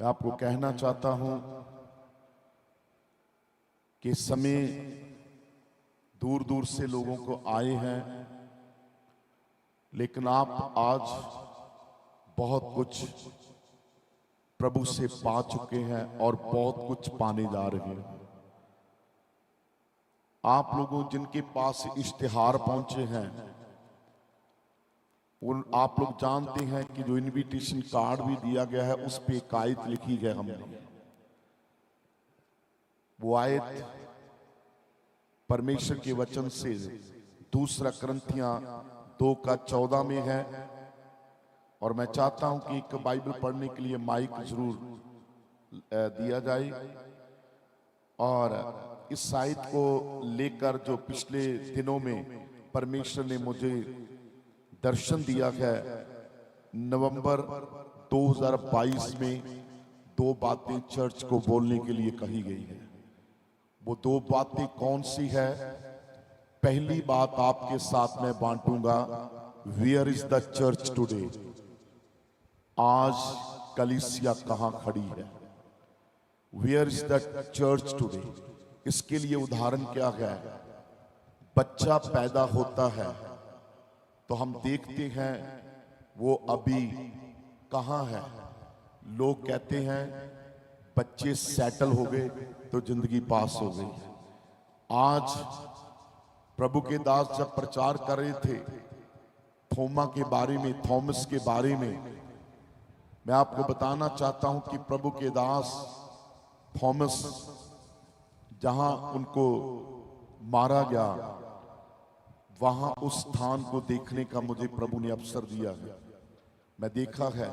मैं आपको कहना चाहता हूं कि समय दूर दूर से लोगों को आए हैं, लेकिन आप आज बहुत कुछ प्रभु से पा चुके हैं और बहुत कुछ पाने जा रहे हैं। आप लोगों जिनके पास इश्तिहार पहुंचे हैं, उन आप लोग जानते हैं कि जो इनविटेशन कार्ड भी दिया गया है उस पे एक आयत लिखी है हमने। वो आयत परमेश्वर के वचन से दूसरा करंथियां 2:14 में है। और मैं चाहता हूं कि एक बाइबल पढ़ने के लिए माइक जरूर दिया जाए। और इस आयत को लेकर जो पिछले दिनों में परमेश्वर ने मुझे दर्शन दिया है, नवंबर 2022 में दो बातें चर्च को बोलने के लिए कही गई है। वो दो बातें कौन सी है? पहली बात आपके साथ मैं बांटूंगा, where is the church today? आज कलीसिया कहां खड़ी है? Where is the church today? इसके लिए उदाहरण क्या है? बच्चा पैदा होता है तो हम देखते हैं वो अभी कहां है। लोग कहते हैं बच्चे सेटल हो गए तो जिंदगी पास हो गई। आज प्रभु के दास जब प्रचार कर रहे थे थोमा के बारे में, थॉमस के बारे में, मैं आपको बताना चाहता हूं कि प्रभु के दास थॉमस जहां उनको मारा गया, वहां उस स्थान को देखने का मुझे प्रभु ने अवसर दिया है, मैं देखा है।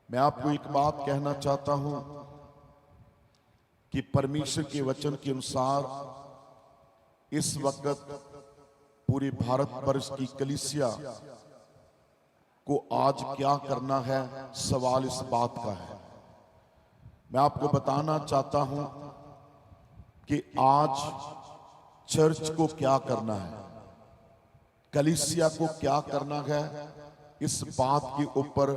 मैं आपको एक बात कहना चाहता हूं कि परमेश्वर के वचन के अनुसार इस वक्त पूरे भारत वर्ष की कलीसिया को आज क्या करना है, सवाल इस बात का है। मैं आपको बताना चाहता हूं कि आज चर्च को क्या करना है, कलीसिया को क्या करना है। इस बात के ऊपर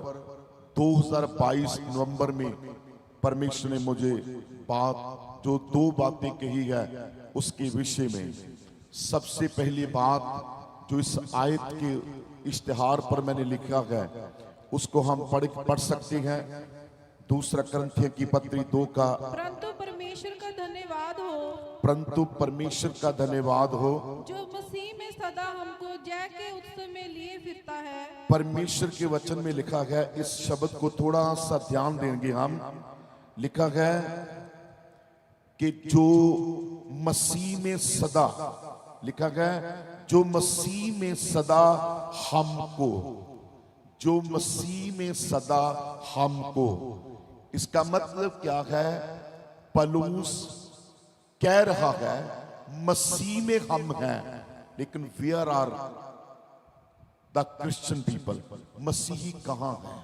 2022 नवंबर में परमेश्वर ने मुझे जो दो बातें कही है उसके विषय में। सबसे पहली बात जो इस आयत के इश्तिहार पर मैंने लिखा है उसको हम पढ़ सकते हैं। दूसरा करंथियों की पत्री 2 का, परंतु परमेश्वर का धन्यवाद हो, परंतु परमेश्वर का धन्यवाद हो जो मसीह में सदा हमको जय के उत्सव में लिए फिरता है। परमेश्वर के वचन में लिखा है, इस शब्द को थोड़ा सा ध्यान देंगे हम। लिखा है कि जो मसीह में सदा, लिखा है जो मसीह में सदा हमको, जो मसीह में सदा हमको। इसका मतलब क्या है? पलूस कह रहा है मसीह में हम हैं, लेकिन where are the Christian people? मसीही कहां है?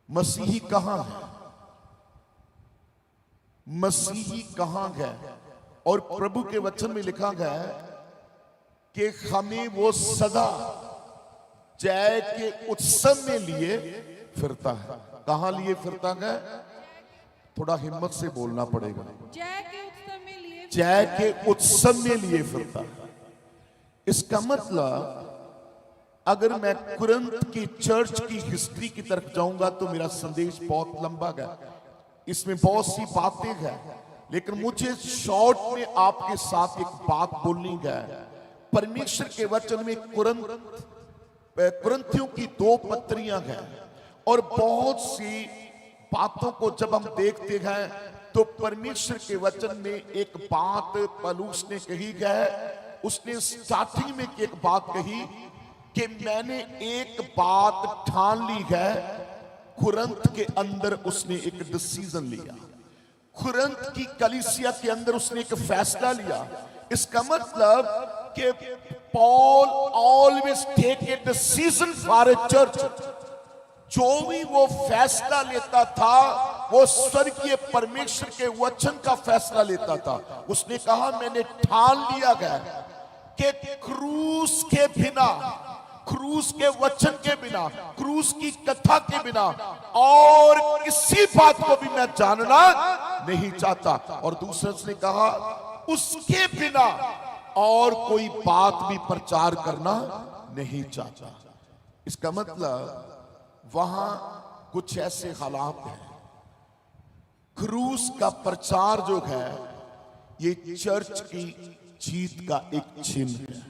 मसीही कहां है? मसीही कहां है? और प्रभु के वचन में लिखा गया है कि हमें वो सदा जय के उत्सव में लिए फिरता है। कहां लिए फिरता है? थोड़ा हिम्मत से बोलना पड़ेगा। जय के उत्सव में लिए, जय के उत्सव में लिए फिरता है। इसका मतलब अगर मैं कुरिन्थ की चर्च की हिस्ट्री की तरफ जाऊंगा तो मेरा संदेश बहुत लंबा है, इसमें बहुत सी बातें हैं, लेकिन मुझे शॉर्ट में आपके साथ एक बात बोलनी है। परमेश्वर के वचन में कुरिन्थियों की 2 पत्रियां हैं और बहुत सी बातों को जब हम देखते हैं तो परमेश्वर के वचन में एक बात पौलुस ने कही है। उसने स्टार्टिंग में एक बात कही कि मैंने एक बात ठान ली है। कुरिन्थ के अंदर उसने एक डिसीजन लिया, कुरिन्थ की कलीसिया के अंदर उसने एक फैसला लिया। इसका मतलब कि Paul always take a decision for a church. जो भी वो फैसला लेता था वो स्वर्गीय परमेश्वर के वचन का फैसला लेता था। उसने कहा मैंने ठान लिया है कि क्रूस के बिना क्रूस के वचन के बिना, क्रूस की कथा के बिना और किसी बात को भी मैं जानना नहीं चाहता। और दूसरे ने कहा उसके बिना और कोई बात भी प्रचार करना नहीं चाहता। इसका मतलब वहां कुछ ऐसे हालात हैं। क्रूस का प्रचार जो है ये चर्च की जीत का एक चिन्ह है।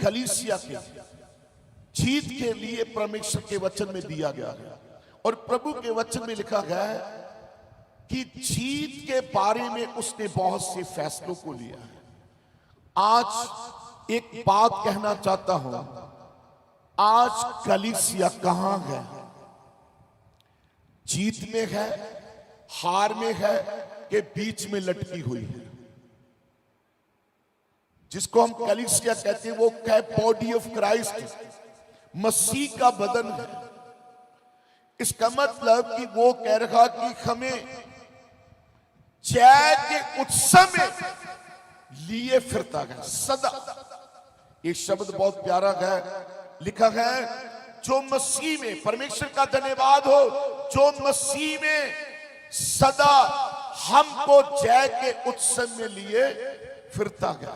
कलीसिया के जीत के लिए परमेश्वर के वचन में दिया गया है और प्रभु के वचन में लिखा गया है कि जीत के बारे में उसने बहुत से फैसलों को लिया है। आज एक बात कहना चाहता हूं, आज कलीसिया कहां है? जीत में है, हार में है, के बीच में लटकी हुई है। जिसको हम कलीसिया कहते हैं वो है बॉडी ऑफ क्राइस्ट, मसीह का बदन है। इसका मतलब कि वो कह रहा कि हमें जय के उत्सव में लिए फिरता है सदा। ये शब्द बहुत प्यारा है, लिखा है जो मसीह में, परमेश्वर का धन्यवाद हो, जो मसीह में सदा हमको जय के उत्सव में लिए फिरता है।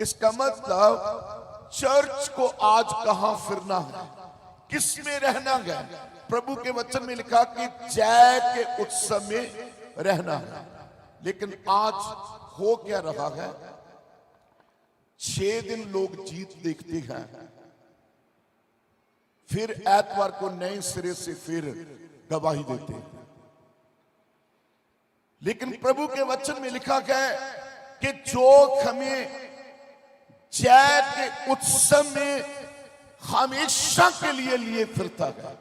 इसका मतलब चर्च को आज कहां फिरना है, किस में रहना है? प्रभु के वचन में लिखा कि जय के उत्सव में रहना है। लेकिन आज हो क्या रहा है? 6 दिन लोग जीत देखते हैं, फिर एतवार को नए सिरे से फिर गवाही देते हैं। लेकिन प्रभु के वचन में लिखा गया कि जो हमें जय के उत्सव में हमेशा के लिए फिरता है,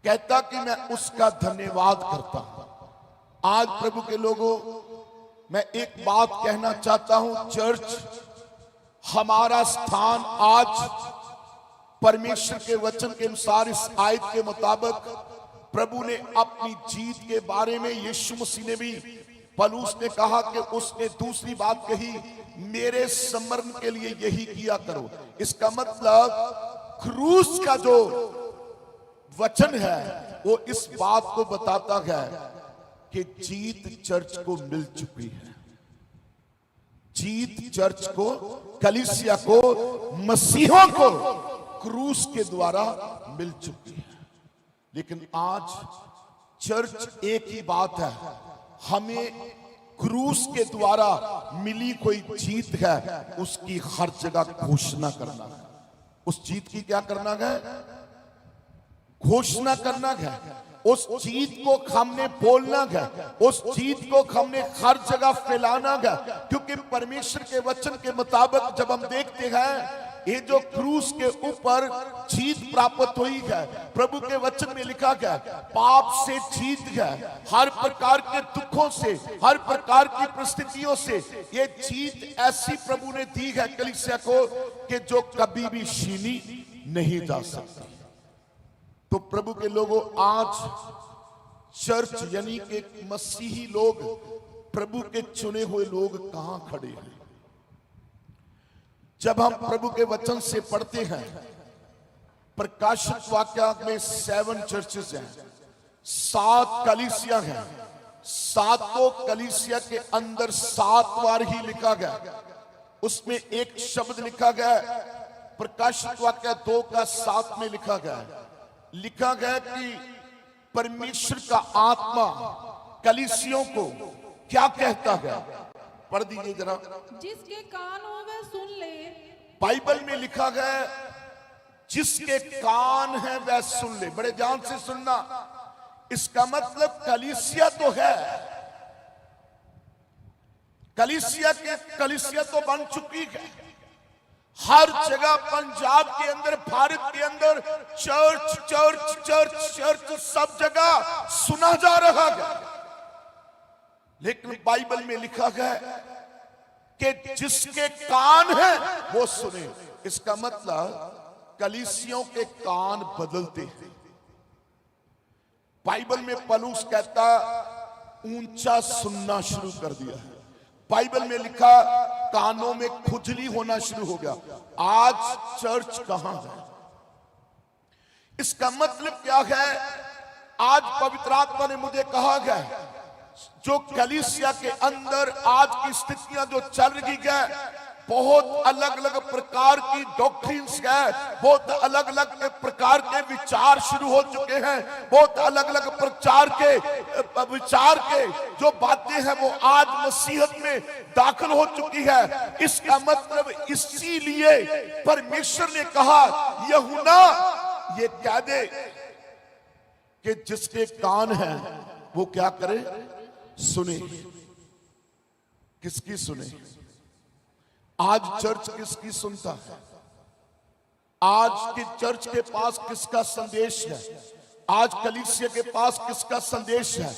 कहता कि मैं उसका धन्यवाद करता हूं। आज प्रभु के लोगों, मैं एक बात कहना चाहता हूं, चर्च हमारा स्थान आज परमेश्वर के वचन के अनुसार, इस आयत के मुताबिक प्रभु ने अपनी जीत के बारे में, यीशु मसीह ने भी, पौलुस ने कहा कि उसने दूसरी बात कही, मेरे स्मरण के लिए यही किया करो। इसका मतलब क्रूस का जो वचन है वो इस बात को बताता है कि जीत चर्च को मिल चुकी है। जीत चर्च को, कलीसिया को, मसीहों को क्रूस के द्वारा मिल चुकी है। लेकिन आज चर्च एक ही बात है, हमें क्रूस के द्वारा मिली कोई जीत है उसकी हर जगह घोषणा करना है। उस जीत की क्या करना है? घोषणा करना है। उस जीत को हमने बोलना है, उस जीत को हमने हर जगह फैलाना है। क्योंकि परमेश्वर के वचन के मुताबिक जब हम देखते हैं ये जो क्रूस के ऊपर जीत प्राप्त हुई है, प्रभु के वचन में लिखा गया पाप से जीत है, हर प्रकार के दुखों से, हर प्रकार की परिस्थितियों से ये जीत ऐसी प्रभु ने दी है कलीसिया को कि जो कभी भी छीनी नहीं जा सकती। तो प्रभु के लोगों, आज चर्च यानी कि मसीही लोग, प्रभु के चुने हुए लोग कहां खड़े हैं? जब हम प्रभु के वचन से पढ़ते हैं, प्रकाशित वाक्य में 7 चर्चेस हैं, 7 कलीसिया हैं। 7 कलीसिया के अंदर 7 बार ही लिखा गया, उसमें एक शब्द लिखा गया, प्रकाशित वाक्य 2:7 में लिखा गया कि परमेश्वर का आत्मा कलीसियों को क्या कहता है? पढ़ दीजिए जरा। जिसके कान हो वह सुन ले। बाइबल में लिखा गया जिसके कान है वह सुन ले। बड़े ध्यान से सुनना। इसका मतलब कलीसिया तो है, कलीसिया तो बन चुकी है। हर जगह पंजाब के अंदर, भारत के अंदर चर्च चर्च चर्च चर्च सब जगह सुना जा रहा है। लेकिन बाइबल में लिखा गया कि जिसके कान है वो सुने। इसका मतलब कलीसियों के कान बदलते हैं। बाइबल में पौलुस कहता ऊंचा सुनना शुरू कर दिया है। बाइबल में लिखा कानों में खुजली होना शुरू हो गया। आज चर्च कहां है? इसका मतलब क्या है? आज पवित्र आत्मा ने मुझे कहा गया, जो कलीसिया के अंदर आज की स्थितियां जो चल रही है, बहुत अलग अलग प्रकार की डॉक्ट्रिन्स है, बहुत अलग अलग प्रकार के विचार शुरू हो चुके हैं, बहुत अलग अलग प्रचार के विचार के जो बातें हैं वो आज मसीहत में दाखिल हो चुकी है। इसका मतलब इसीलिए परमेश्वर ने कहा यूहन्ना ये कह दे कि जिसके कान हैं वो क्या करे? सुने। किसकी सुने? आज चर्च किसकी सुनता है? आज के चर्च के पास किसका संदेश है? आज कलीसिया के पास किसका संदेश है?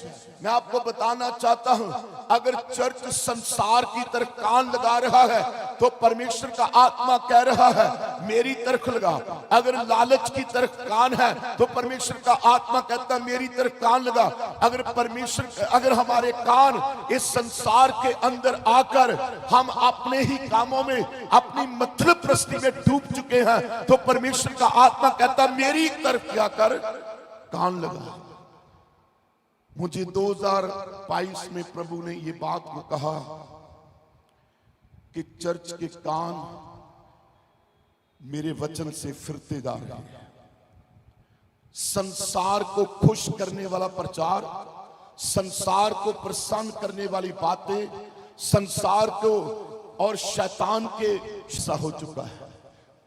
मैं आपको बताना चाहता हूं, अगर चर्च संसार की तरफ कान लगा रहा है तो परमेश्वर का आत्मा कह रहा है मेरी तरफ लगा। अगर लालच की तरफ कान है तो परमेश्वर का आत्मा कहता है मेरी तरफ कान लगा। अगर हमारे कान इस संसार के अंदर आकर हम अपने ही कामों में, अपनी मतलब प्रस्ती में डूब चुके हैं, तो परमेश्वर का आत्मा कहता मेरी तरफ क्या कर? कान लगा। मुझे 2022 में प्रभु ने ये बात को कहा कि चर्च के कान मेरे वचन से फिरते जा रहे हैं। संसार को खुश करने वाला प्रचार, संसार को प्रसन्न करने वाली बातें, संसार को और शैतान के हिस्सा हो चुका है।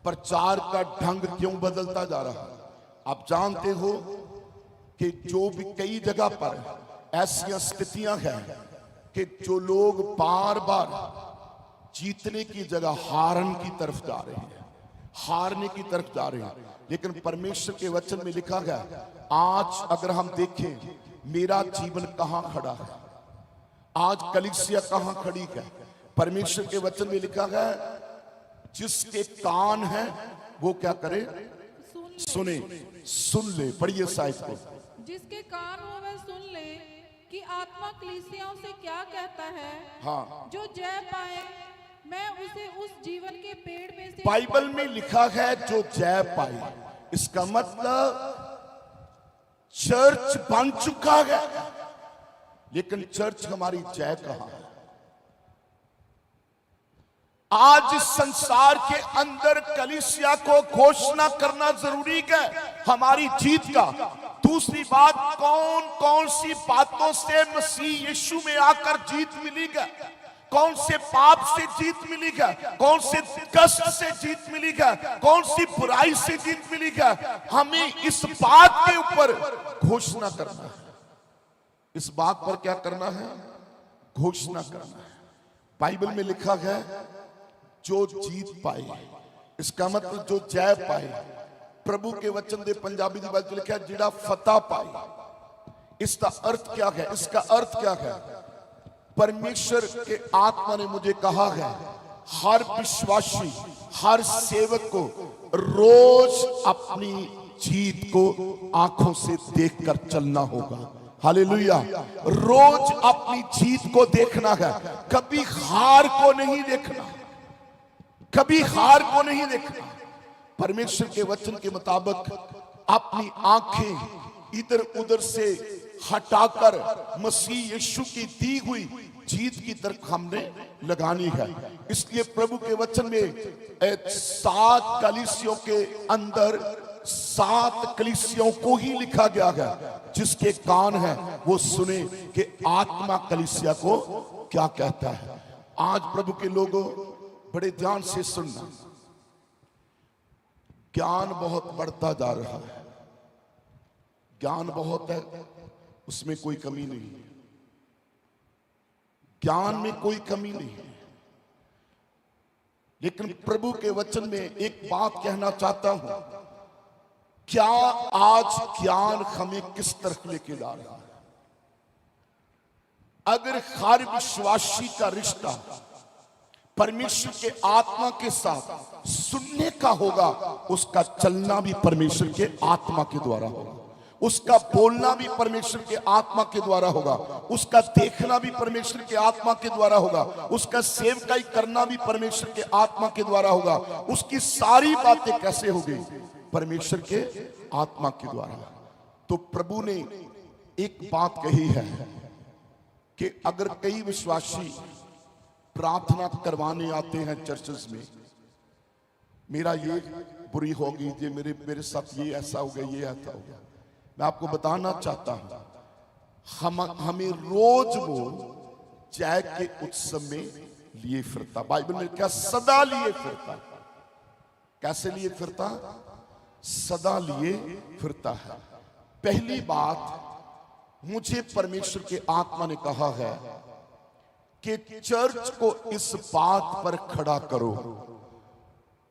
प्रचार का ढंग क्यों बदलता जा रहा है? आप जानते हो कि जो भी कई जगह पर ऐसी स्थितियां हैं कि जो लोग बार बार जीतने की जगह हारने की तरफ जा रहे हैं, हारने की तरफ जा रहे हैं। लेकिन परमेश्वर के वचन में लिखा गया, आज अगर हम देखें मेरा जीवन कहां खड़ा है, आज कलीसिया कहां खड़ी है, परमेश्वर के वचन में लिखा गया जिसके कान है वो क्या करे? सुने। सुन ले, पढ़िए साहिब को। जिसके कान हो वह सुन ले कि आत्मा कलीसियाओं से क्या कहता है। हाँ, जो जय पाए मैं उसे उस जीवन के पेड़ में से। बाइबल में लिखा है जो जय पाए। इसका मतलब चर्च बन चुका है, लेकिन चर्च हमारी जय कहां है? आज संसार के अंदर कलीसिया को घोषणा करना जरूरी है हमारी जीत का। दूसरी बात, कौन कौन सी बातों से मसीह यीशु में आकर जीत मिली है, कौन से पाप से जीत मिली है, कौन से कष्ट से जीत मिली है, कौन सी बुराई से जीत मिली है, हमें इस बात के ऊपर घोषणा करना है। इस बात पर क्या करना है? घोषणा करना है। बाइबल में लिखा है जो जीत पाए, इसका मतलब जो जय पाए। प्रभु के वचन दे पंजाबी दी बात लिखा है जिड़ा फतह पाए। इसका अर्थ क्या है? इसका अर्थ क्या है? परमेश्वर के आत्मा ने मुझे कहा है हर विश्वासी, हर सेवक को रोज अपनी जीत को आंखों से देखकर चलना होगा। हालेलुया। रोज अपनी जीत को देखना है, कभी हार को नहीं देखना, कभी हार को नहीं देखना। परमेश्वर के वचन के मुताबिक अपनी आंखें इधर उधर से हटाकर मसीह यीशु की दी हुई जीत की तरफ हमने लगानी है। इसलिए प्रभु के वचन में 7 कलीसियों के अंदर 7 कलीसियों को ही लिखा गया है जिसके कान है वो सुने कि आत्मा कलीसिया को क्या कहता है। आज प्रभु के लोगों बड़े ध्यान से सुनना, ज्ञान बहुत बढ़ता जा रहा है, ज्ञान बहुत है, उसमें कोई कमी नहीं है, ज्ञान में कोई कमी नहीं है। लेकिन प्रभु के वचन में एक बात कहना चाहता हूं, क्या आज ज्ञान हमें किस तरफ लेके जा रहा है? अगर हर विश्वासी का रिश्ता परमेश्वर के आत्मा के साथ सुनने का होगा, उसका चलना भी परमेश्वर के आत्मा के द्वारा होगा, उसका बोलना भी परमेश्वर के आत्मा के द्वारा होगा, उसका देखना भी परमेश्वर के आत्मा के द्वारा होगा, उसका सेवकाई करना भी परमेश्वर के आत्मा के द्वारा होगा। उसकी सारी बातें कैसे होगी? परमेश्वर के आत्मा के द्वारा। तो प्रभु ने एक बात कही है कि अगर कई विश्वासी प्रार्थना करवाने आते हैं चर्चेस में, मेरा ये बुरी होगी, ये मेरे साथ ये ऐसा हो गया, ये ऐसा हो गया, मैं आपको बताना चाहता हूं हमें रोज वो जय के उत्सव में लिए फिरता। बाइबल में क्या? सदा लिए फिरता। कैसे लिए फिरता? सदा लिए फिरता है। पहली बात, मुझे परमेश्वर के आत्मा ने कहा है कि चर्च को इस बात पर खड़ा करो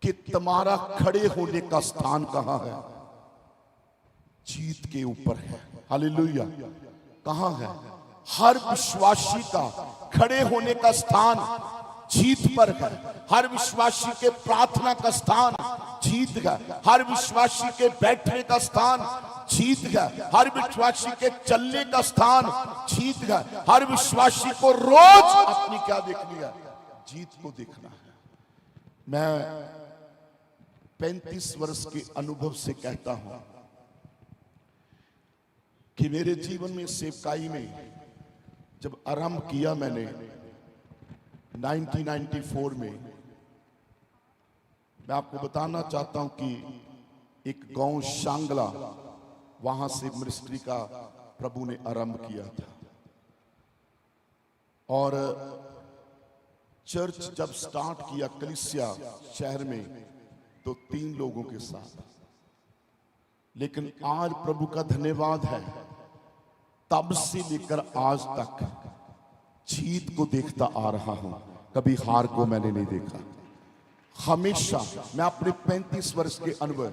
कि तुम्हारा खड़े होने का स्थान कहां है? जीत के ऊपर है। हालेलुया। कहां है? हर विश्वासी का खड़े होने का स्थान जीत पर है। हर विश्वासी के प्रार्थना का स्थान जीत है। हर विश्वासी के बैठने का स्थान जीत है। हर विश्वासी के चलने का स्थान जीत है। हर विश्वासी को रोज अपनी क्या देखनी है? जीत को देखना है। मैं 35 वर्ष के अनुभव से कहता हूं कि मेरे जीवन में सेवकाई में जब आरंभ किया मैंने 1994 में, मैं आपको बताना चाहता हूं कि एक गांव शांगला, वहां से मिनिस्ट्री का प्रभु ने आरंभ किया था। और चर्च जब स्टार्ट किया कलीसिया शहर में, तो 3 लोगों के साथ, लेकिन आज प्रभु का धन्यवाद है, तब से लेकर आज तक जीत को देखता आ रहा हूं। कभी हार को मैंने नहीं देखा। हमेशा मैं अपने 35 वर्ष के अनुभव,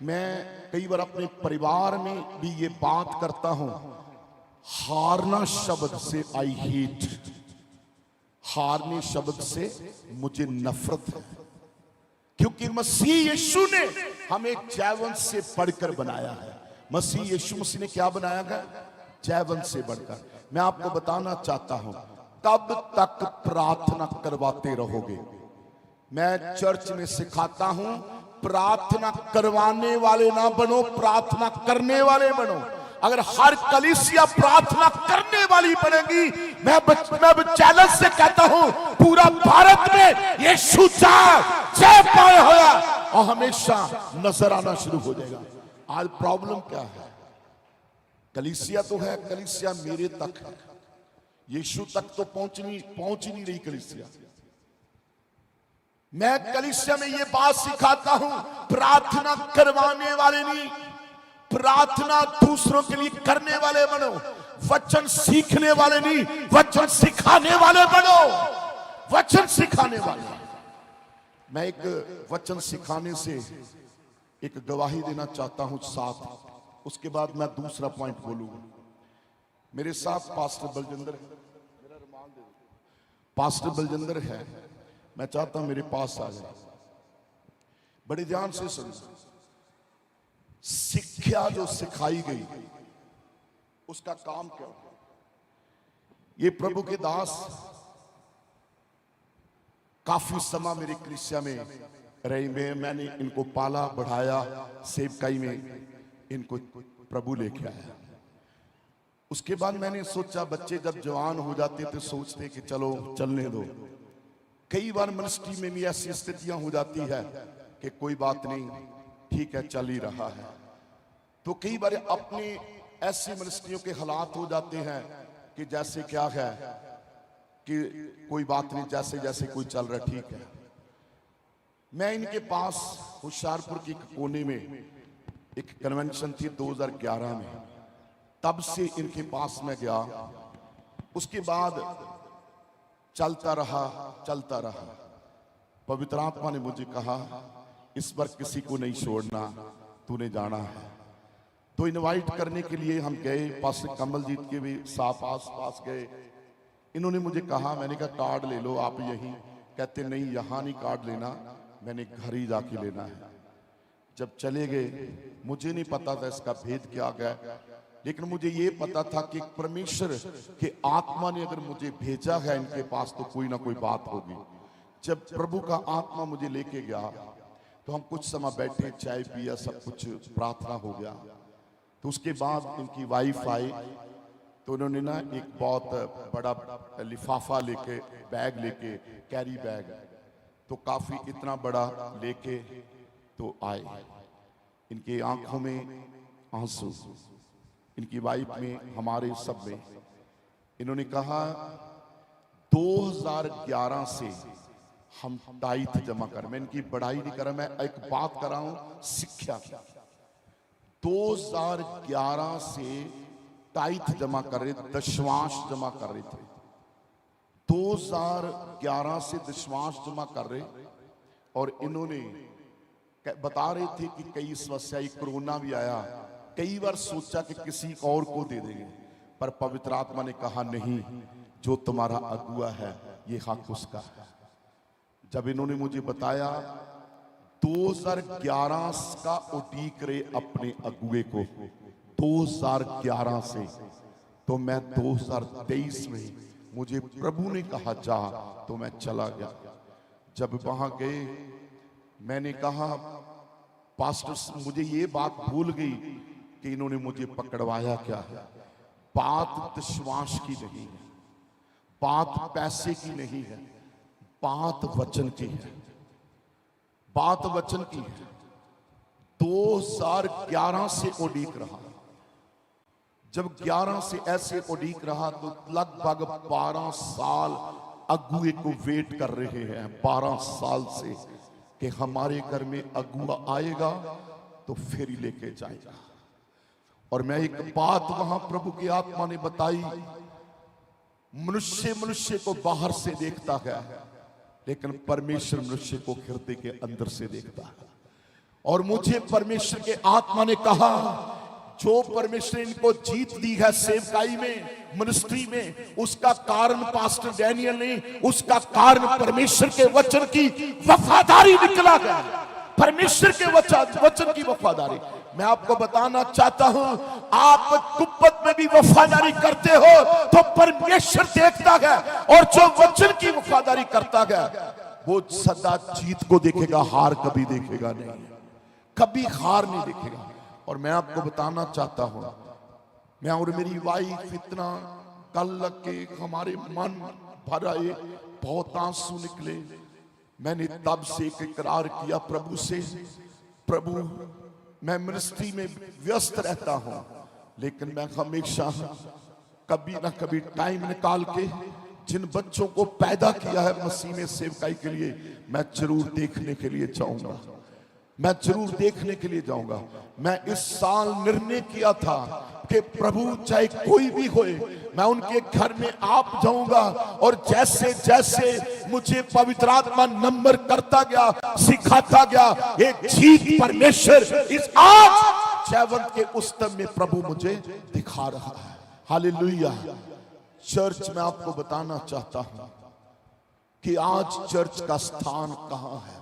मैं कई बार अपने परिवार में भी ये बात करता हूं, हारना शब्द से आई हेट, हारने शब्द से मुझे नफरत है, क्योंकि मसीह यीशु ने हमें जयवंत से बढ़कर बनाया है। मसीह यीशु मसीह ने क्या बनाया गया? जयवंत से बढ़कर। मैं आपको बताना चाहता हूं, तब तक प्रार्थना करवाते रहोगे। मैं चर्च में सिखाता हूं, प्रार्थना करवाने वाले ना बनो, प्रार्थना करने वाले बनो। अगर हर कलीसिया प्रार्थना करने वाली बनेगी, मैं चैलेंज से कहता हूं, पूरा भारत में यीशु जय पाए होया और हमेशा नजर आना शुरू हो जाएगा। आज प्रॉब्लम क्या है? कलीसिया तो है, कलीसिया मेरे तक है, यीशु तक तो पहुंच ही नहीं रही कलीसिया। मैं कलीसिया में ये बात सिखाता हूं, प्रार्थना करवाने वाले नहीं, प्रार्थना दूसरों के लिए करने वाले बनो। वचन सीखने वाले नहीं, वचन सिखाने वाले बनो। वचन सिखाने वाले। मैं एक वचन सिखाने से एक गवाही देना चाहता हूं साथ, उसके बाद मैं दूसरा पॉइंट बोलूंगा। मेरे साथ पास्टर बलजिंदर है, मेरा रुमाल दे दो। पास्टर बलजिंदर है, मैं चाहता हूं मेरे पास आ जाए। बड़े ध्यान से सुनो। शिक्षा जो सिखाई गई, उसका काम क्या? ये प्रभु के दास काफी समय मेरे कलीसिया में रही में, मैंने इनको पाला बढ़ाया, सेवकाई में इनको प्रभु लेके आया। उसके बाद मैंने सोचा, बच्चे जब जवान हो जाते थे सोचते कि चलो चलने दो। कई बार मिनिस्ट्री में भी ऐसी स्थितियां हो जाती है कि कोई बात नहीं, ठीक है, चल ही रहा है। तो कई बार अपने ऐसी मिनिस्ट्रियों के हालात हो जाते हैं कि जैसे क्या है कि कोई बात नहीं, जैसे जैसे कोई चल रहा, ठीक है। मैं इनके पास होशियारपुर के कोने में एक कन्वेंशन थी 2011 में, तब से इनके पास मैं गया। उसके बाद चलता रहा। पवित्र आत्मा ने मुझे कहा, इस पर किसी को नहीं छोड़ना, तूने जाना है। तो इनवाइट करने के लिए हम गए, पास्टर कमलजीत के भी पास गए। इन्होंने मुझे कहा, मैंने कहा कार्ड ले लो आप यहीं। कहते नहीं, यहां नहीं कार्ड लेना, मैंने घर ही जाके लेना है। जब चले गए, मुझे नहीं पता था इसका भेद क्या गया, लेकिन मुझे ये पता था कि परमेश्वर के आत्मा ने अगर मुझे भेजा है इनके पास तो कोई ना कोई बात होगी। जब प्रभु का आत्मा मुझे लेके गया तो हम कुछ समय बैठे, चाय पिया, सब कुछ प्रार्थना हो गया। तो उसके बाद इनकी वाइफ आई तो उन्होंने ना एक बहुत बड़ा लिफाफा लेके, बैग लेके, कैरी बैग, तो काफी इतना बड़ा लेके तो आए। इनके आंखों में आंसू, इनकी वाइफ में, हमारे सब में। इन्होंने कहा 2011 से हम टाइथ जमा कर, मैं इनकी बड़ाई नहीं कर रहा, मैं एक बात कर रहा हूं शिक्षा की। 2011 से टाइथ जमा कर रहे, दशमांश जमा कर रहे थे। 2011 से दशमांश जमा कर रहे, और इन्होंने बता रहे थे कि कई समस्या, कोरोना भी आया, कई बार सोचा कि किसी और को दे देंगे, पर पवित्र आत्मा ने कहा नहीं, जो तुम्हारा अगुआ है ये हक उसका है। जब इन्होंने मुझे बताया 2011 का उटीक रहे अपने अगुए को 2011 से, तो मैं 2023 में मुझे प्रभु ने कहा जा, तो मैं चला गया। जब वहां गए मैंने कहा पास्टर, मुझे ये बात भूल गई कि इन्होंने मुझे पकड़वाया क्या है। बात विश्वास की नहीं है, बात पैसे की नहीं है, बात वचन की है, बात वचन की है। 2011 से उड़ीक रहा, जब 11 से ऐसे उड़ीक रहा तो लगभग 12 साल अगुए को वेट कर रहे हैं, 12 साल से कि हमारे घर में अगुआ आएगा तो फिर ही लेके जाएगा। और मैं एक बात वहां प्रभु की आत्मा ने बताई, मनुष्य मनुष्य को बाहर से देखता है, लेकिन परमेश्वर मनुष्य को हृदय के अंदर से देखता है। और मुझे परमेश्वर के आत्मा ने कहा, जो परमेश्वर इनको जीत दी है सेवकाई में, मिनिस्ट्री में, उसका कारण पास्टर डैनियल नहीं, उसका कारण परमेश्वर के वचन की वफादारी निकला गया। परमेश्वर के वचन की वफादारी। मैं आपको बताना चाहता हूं, आप कुप्पत में भी वफादारी करते हो तो परमेश्वर देखता है, और जो वचन की वफादारी करता है वो सदा जीत को देखेगा, हार कभी देखेगा नहीं, कभी हार नहीं देखेगा। और मैं आपको बताना चाहता हूं, मैं और मेरी वाइफ इतना कल लग के हमारे मन भर आए, बहुत आंसू निकले। मैंने तब से एक इकरार किया प्रभु से, प्रभु मैं मिनिस्ट्री में व्यस्त रहता हूं, लेकिन मैं हमेशा कभी ना कभी टाइम निकाल के जिन बच्चों को पैदा किया है मसीह में सेवकाई के लिए, मैं जरूर देखने के लिए जाऊंगा, मैं जरूर देखने के लिए जाऊंगा। मैं इस साल निर्णय किया था कि प्रभु चाहे कोई भी होए, मैं उनके घर में आप जाऊंगा, और जैसे जैसे मुझे पवित्र आत्मा नंबर करता गया, सिखाता गया, एक जीत परमेश्वर इस आज जयवंत के उस्तम में प्रभु मुझे दिखा रहा है। हालेलुया। चर्च में आपको बताना चाहता हूं कि आज चर्च का स्थान कहां है।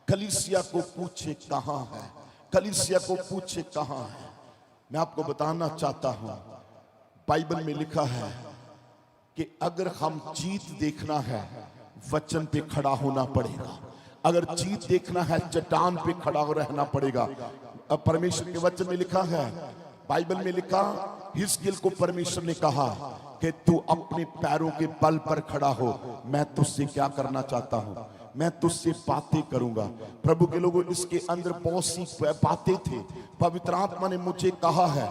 कलीसिया को पूछे कहां है, कलीसिया को पूछे कहां है। मैं आपको बताना चाहता हूं, बाइबल में लिखा है कि अगर हम जीत देखना है वचन पे खड़ा होना पड़ेगा, अगर जीत देखना है चट्टान पे खड़ा हो रहना पड़ेगा। अब परमेश्वर के वचन में लिखा है, बाइबल में लिखा, हिजकिय्याह को परमेश्वर ने कहा कि तू अपने पैरों के बल पर खड़ा हो, मैं तुझसे क्या करना चाहता हूं, मैं तुझसे बातें करूंगा। प्रभु के लोगों, इसके अंदर बहुत सी बातें थी। पवित्र आत्मा ने मुझे कहा है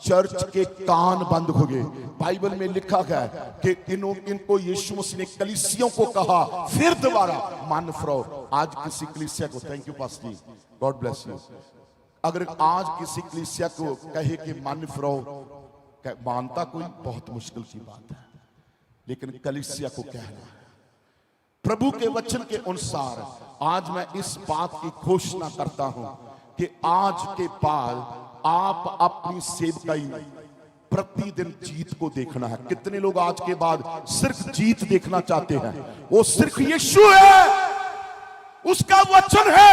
चर्च के कान बंद हो गए। बाइबल में लिखा है कि इनको यीशु मसीह ने कलीसियों को कहा फिर दोबारा मन फिराओ। आज किसी कलीसिया को, thank you pastor ji, God bless you, अगर आज किसी कलीसिया को कहे कि मन फिराओ, मानता कोई बहुत मुश्किल की बात है, लेकिन कलीसिया को कहना है प्रभु के वचन के अनुसार। आज मैं इस बात की घोषणा करता हूं कि आज के बाद आप अपनी सेवकाई में प्रतिदिन जीत को देखना है। कितने लोग आज के बाद सिर्फ जीत देखना चाहते हैं? वो सिर्फ यीशु है, उसका वचन है।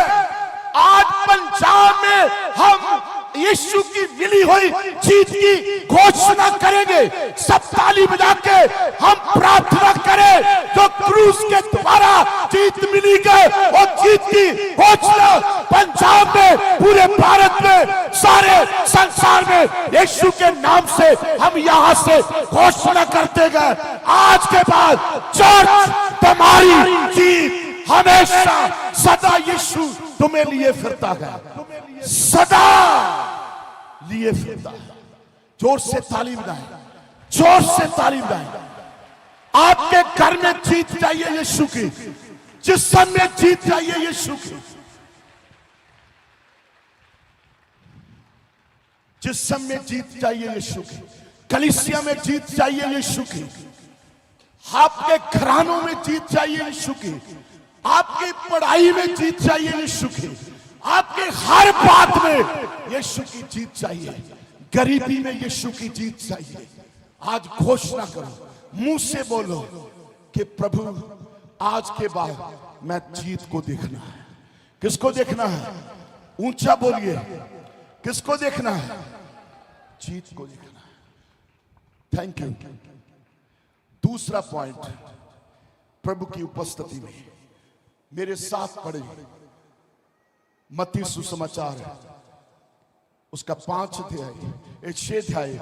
आज पंजाब में हम यीशु की मिली हुई जीत की घोषणा करेंगे। सब ताली बजा के हम प्रार्थना करें, जो क्रूस के द्वारा जीत मिली गई और जीत की घोषणा पंजाब में, पूरे भारत में, सारे संसार में यीशु के नाम से हम यहां से घोषणा करते गए। आज के बाद चर्च तुम्हारी जीत हमेशा सदा यीशु तुम्हें लिए फिरता है, सदा लिए फिरता है। जोर से ताली बजाएं, जोर से ताली बजाएं। आपके घर में जीत चाहिए यीशु की, जिस्म में जीत चाहिए यीशु की, जिस्म में जीत चाहिए यीशु की, कलीसिया में जीत चाहिए यीशु की, आपके घरानों में जीत चाहिए यीशु की, आपकी पढ़ाई में जीत चाहिए यीशु की, आपके हर बात में यीशु की जीत चाहिए, गरीबी में यीशु की जीत चाहिए। आज घोषणा करो, मुंह से बोलो कि प्रभु आज के बाद मैं जीत को देखना है। किसको देखना है? ऊंचा बोलिए, किसको देखना है? जीत को देखना है। Thank you. दूसरा पॉइंट, प्रभु की उपस्थिति में मेरे साथ पढ़े मत्ती सुसमाचार उसका 5 अध्याय, 6 अध्याय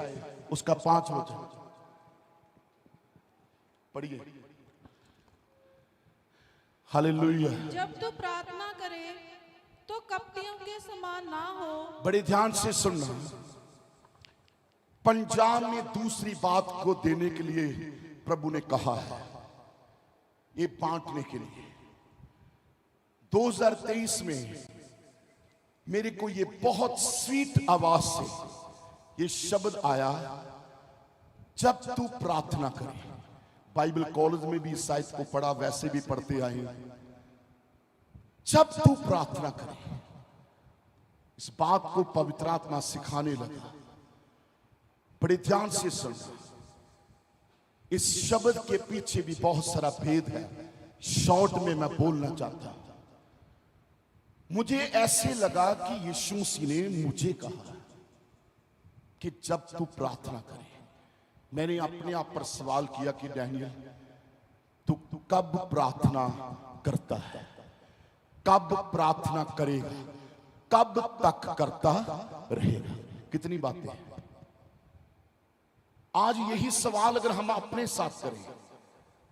उसका 5 वचन पढ़िए। हालेलुया। जब तू प्रार्थना करे तो कपटियों के समान ना हो। बड़े ध्यान से सुनना। पंजाब में दूसरी बात को देने के लिए प्रभु ने कहा है, ये बांटने के लिए। 2023 में मेरे को ये बहुत स्वीट आवाज से ये शब्द आया, जब तू प्रार्थना करे। बाइबल कॉलेज में भी शायद को पढ़ा, वैसे भी पढ़ते आए। जब तू प्रार्थना करे, इस बात को पवित्र आत्मा सिखाने लगा। बड़े ध्यान से सुनना। इस शब्द के पीछे भी बहुत सारा भेद है, शॉर्ट में मैं बोलना चाहता हूं। मुझे ऐसे लगा कि यीशु मसीह ने मुझे कहा कि जब तू प्रार्थना करे। मैंने अपने आप पर सवाल किया कि डैनियल, तू कब प्रार्थना करता है? कब प्रार्थना करेगा? कब तक करता रहेगा? कितनी बातें हैं। आज यही सवाल अगर हम अपने साथ करें,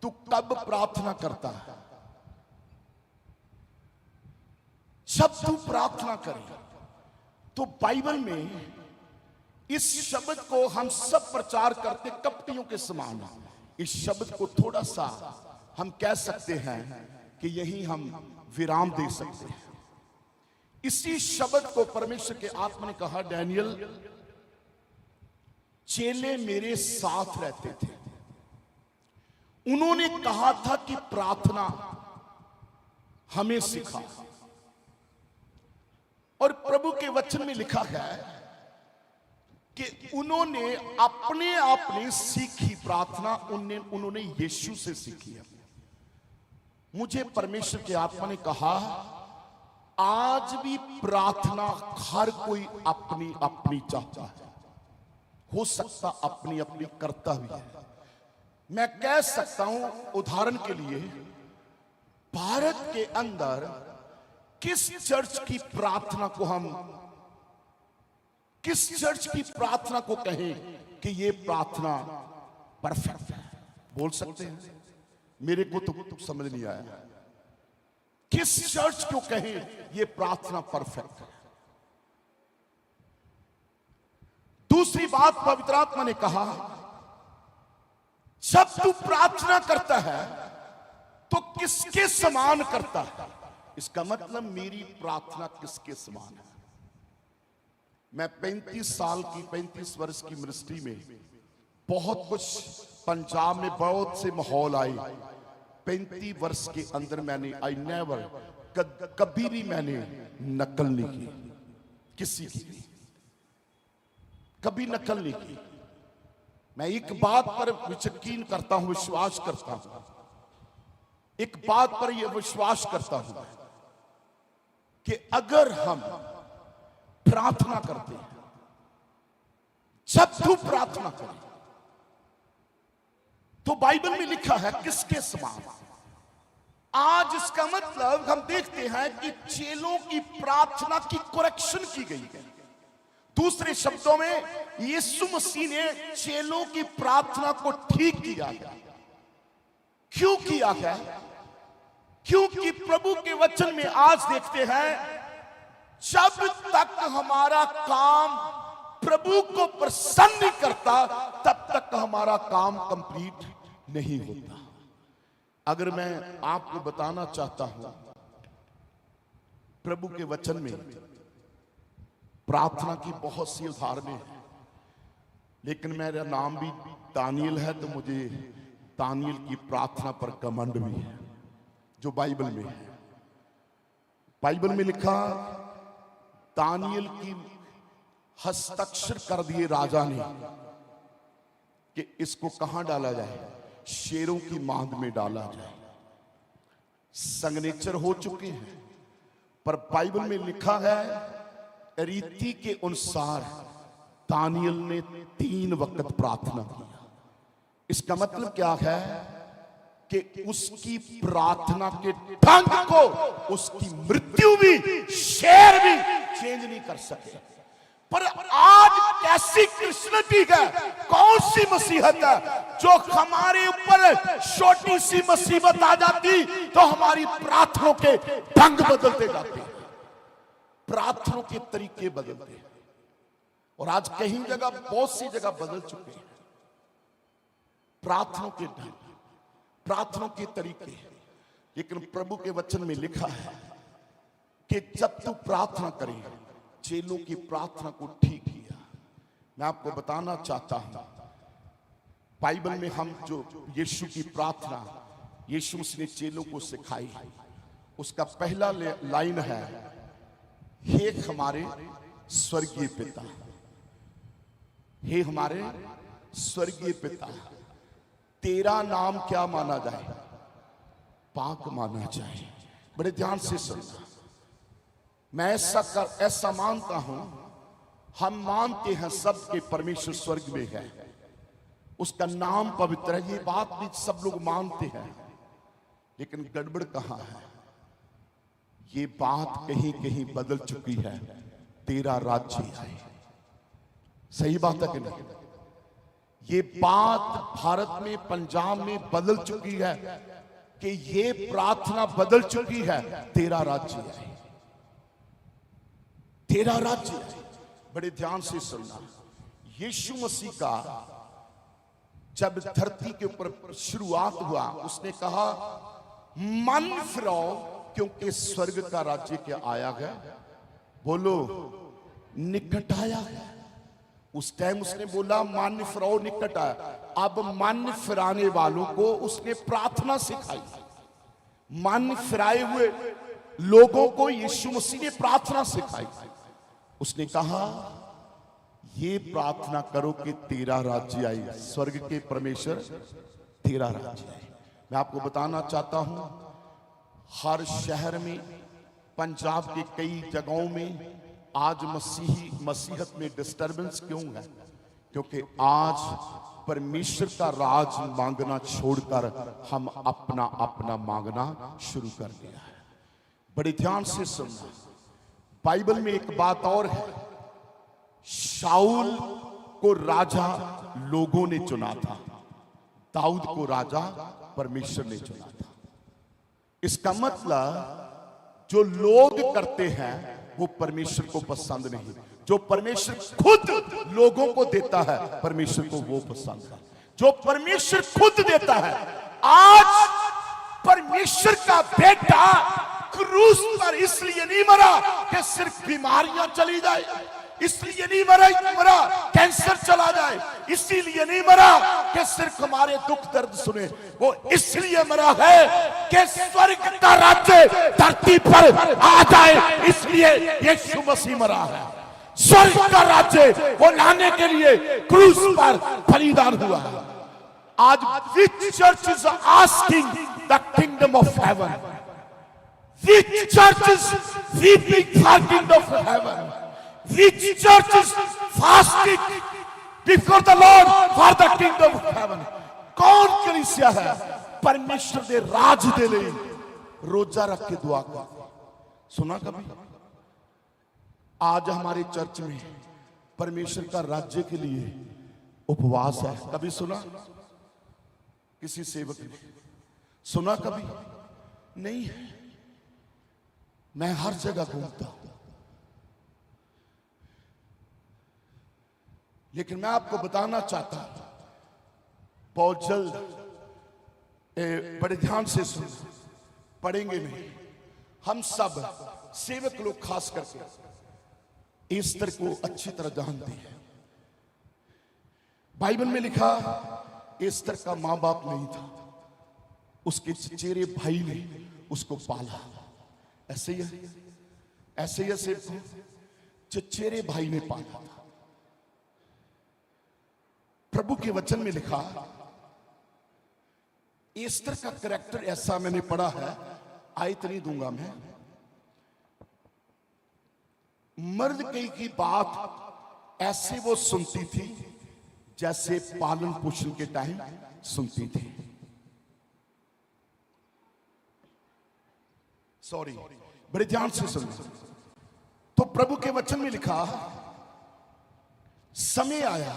तू कब प्रार्थना करता है? जब तू प्रार्थना करे। तो बाइबल में इस शब्द को हम सब प्रचार करते कपटियों के समान। इस शब्द को थोड़ा सा हम कह सकते हैं कि यही हम विराम दे सकते हैं। इसी शब्द को परमेश्वर के आत्मा ने कहा, डैनियल, चेले मेरे साथ रहते थे, उन्होंने कहा था कि प्रार्थना हमें सिखा। और प्रभु के वचन में लिखा है कि उन्होंने अपने आप ने सीखी प्रार्थना, उन्होंने यीशु से सीखी है। मुझे परमेश्वर के आत्मा ने कहा, आज भी प्रार्थना हर कोई अपनी अपनी चाहता है। हो सकता अपनी अपनी करता भी है। मैं कह सकता हूं उदाहरण के लिए, भारत के अंदर किस चर्च की प्रार्थना को हम, किस चर्च की प्रार्थना को कहें कि ये प्रार्थना परफेक्ट है? बोल सकते हैं? मेरे को तो समझ नहीं आया। किस चर्च को कहें ये प्रार्थना परफेक्ट है? दूसरी बात पवित्र आत्मा ने कहा, जब तू प्रार्थना करता है तो किसके समान करता है? इसका मतलब मेरी प्रार्थना किसके समान है? मैं 35 वर्ष की मिनिस्ट्री में बहुत कुछ, पंजाब में बहुत से माहौल आए। 35 वर्ष के अंदर मैंने कभी भी मैंने नकल नहीं की किसी की, कभी नकल नहीं की। मैं एक बात पर यकीन करता हूं, विश्वास करता हूं, एक बात पर यह विश्वास करता हूं कि अगर हम प्रार्थना करते हैं, जब तू प्रार्थना करे, तो बाइबल में लिखा है किसके समान। आज इसका मतलब हम देखते हैं कि चेलों की प्रार्थना की करेक्शन की गई है। दूसरे शब्दों में यीशु मसीह ने चेलों की प्रार्थना को ठीक किया है। क्यों किया है? क्योंकि प्रभु के वचन में आज देखते हैं, जब तक हमारा काम प्रभु को प्रसन्न नहीं करता, तब तक हमारा काम कंप्लीट नहीं होता। अगर मैं आपको बताना चाहता हूं, प्रभु के वचन में प्रार्थना की बहुत सी उदाहरणें हैं, लेकिन मेरा नाम भी दानियल है, तो मुझे दानियल की प्रार्थना पर घमंड भी है, जो बाइबल में है। बाइबल में लिखा, दानियल की हस्ताक्षर कर दिए राजा ने कि इसको कहां डाला जाए, शेरों की मांद में डाला जाए। सिग्नेचर हो चुके हैं, पर बाइबल में लिखा है रीति के अनुसार दानियल ने 3 वक्त प्रार्थना किया। इसका मतलब क्या है कि उसकी प्रार्थना के ढंग को उसकी मृत्यु भी, शेर भी चेंज नहीं कर सके। पर आज कैसी क्रिश्चियनिटी है, कौन सी मसीहत है, जो हमारे ऊपर छोटी सी मुसीबत आ जाती तो हमारी प्रार्थना के ढंग बदलते जाते, प्रार्थना के तरीके बदलते हैं। और आज कहीं जगह, बहुत सी जगह बदल चुके हैं प्रार्थना के ढंग, प्रार्थना के तरीके। लेकिन प्रभु के वचन में लिखा है कि जब तू प्रार्थना करे, चेलों की प्रार्थना को ठीक किया। मैं आपको बताना चाहता हूं, बाइबल में हम जो यीशु की प्रार्थना यीशु ने चेलों को सिखाई, उसका पहला लाइन है, हे हमारे स्वर्गीय पिता, हे हमारे स्वर्गीय पिता, तेरा नाम क्या माना जाए, पाक माना जाए। बड़े ध्यान से सुनना, मैं ऐसा मानता हूं, हम मानते हैं सब के परमेश्वर स्वर्ग में है, उसका नाम पवित्र है, ये बात भी सब लोग मानते हैं। लेकिन गड़बड़ कहां है? ये बात कहीं कहीं बदल चुकी है, तेरा राज्य आए। सही बात है कि नहीं? ये बात भारत में, पंजाब में बदल चुकी है कि ये प्रार्थना बदल चुकी है, तेरा राज्य आए, तेरा राज्य आए। बड़े ध्यान से सुनना, यीशु मसीह का जब धरती के ऊपर शुरुआत हुआ, उसने कहा मन फिराओ, क्योंकि स्वर्ग का राज्य क्या आया है, बोलो निकट आया है। उस टाइम उसने बोला मन फिराओ, निकट आया। अब मन फिराने वालों को उसने प्रार्थना सिखाई। मन फिराए हुए लोगों को यीशु मसीह ने प्रार्थना सिखाई। उसने कहा ये प्रार्थना करो कि तेरा राज्य आए, स्वर्ग के परमेश्वर तेरा राज्य आए। मैं आपको बताना चाहता हूं, हर शहर में, पंजाब के कई जगहों में आज मसीहत में डिस्टर्बेंस क्यों है? क्योंकि आज परमेश्वर का राज मांगना छोड़कर हम अपना अपना मांगना शुरू कर दिया है। बड़े ध्यान से सुनना, बाइबल में एक बात और है, शाऊल को राजा लोगों ने चुना था, दाऊद को राजा परमेश्वर ने चुना था। इसका मतलब जो लोग करते हैं वो परमेश्वर को पसंद नहीं, जो परमेश्वर खुद लोगों को देता है परमेश्वर को वो पसंद है। जो परमेश्वर खुद देता है, आज परमेश्वर का बेटा क्रूस पर इसलिए नहीं मरा कि सिर्फ बीमारियां चली जाए, इसलिए नहीं मरा कैंसर चला जाए, इसीलिए नहीं मरा कि सिर्फ हमारे दुख दर्द सुने, वो इसलिए मरा है कि स्वर्ग का राज्य धरती पर आ जाए, इसलिए यीशु मसीह मरा है। स्वर्ग का राज्य वो लाने के लिए क्रूस पर बलिदान हुआ है। आज which church is asking the kingdom of heaven? Which church is weeping for kingdom of heaven? Which church is fasting before the Lord for the kingdom of heaven? कौन कलीसिया है परमेश्वर दे राज दे लिए रोजा रख के दुआ कर? सुना कभी? आज हमारे चर्च में परमेश्वर का राज्य के लिए उपवास है, कभी सुना किसी सेवक ने? सुना कभी? नहीं है। मैं हर जगह घूमता हूं, लेकिन मैं आपको बताना चाहता हूं, बहुत जल्द बड़े ध्यान से सुन, पढ़ेंगे नहीं, हम सब सेवक लोग खास करके ईस्टर को अच्छी तरह जानते हैं। बाइबल में लिखा ईस्टर का मां बाप नहीं था, उसके चचेरे भाई ने उसको पाला। ऐसे ही सिर्फ चचेरे भाई ने पाला था। प्रभु के वचन में लिखा ईस्टर का कैरेक्टर ऐसा मैंने पढ़ा है, आयत नहीं दूंगा मैं। मर्दकई की बात ऐसे वो सुनती थी जैसे पालन पोषण के टाइम सुनती थी। सॉरी, बड़े ध्यान से सुनो। तो प्रभु के वचन में लिखा समय आया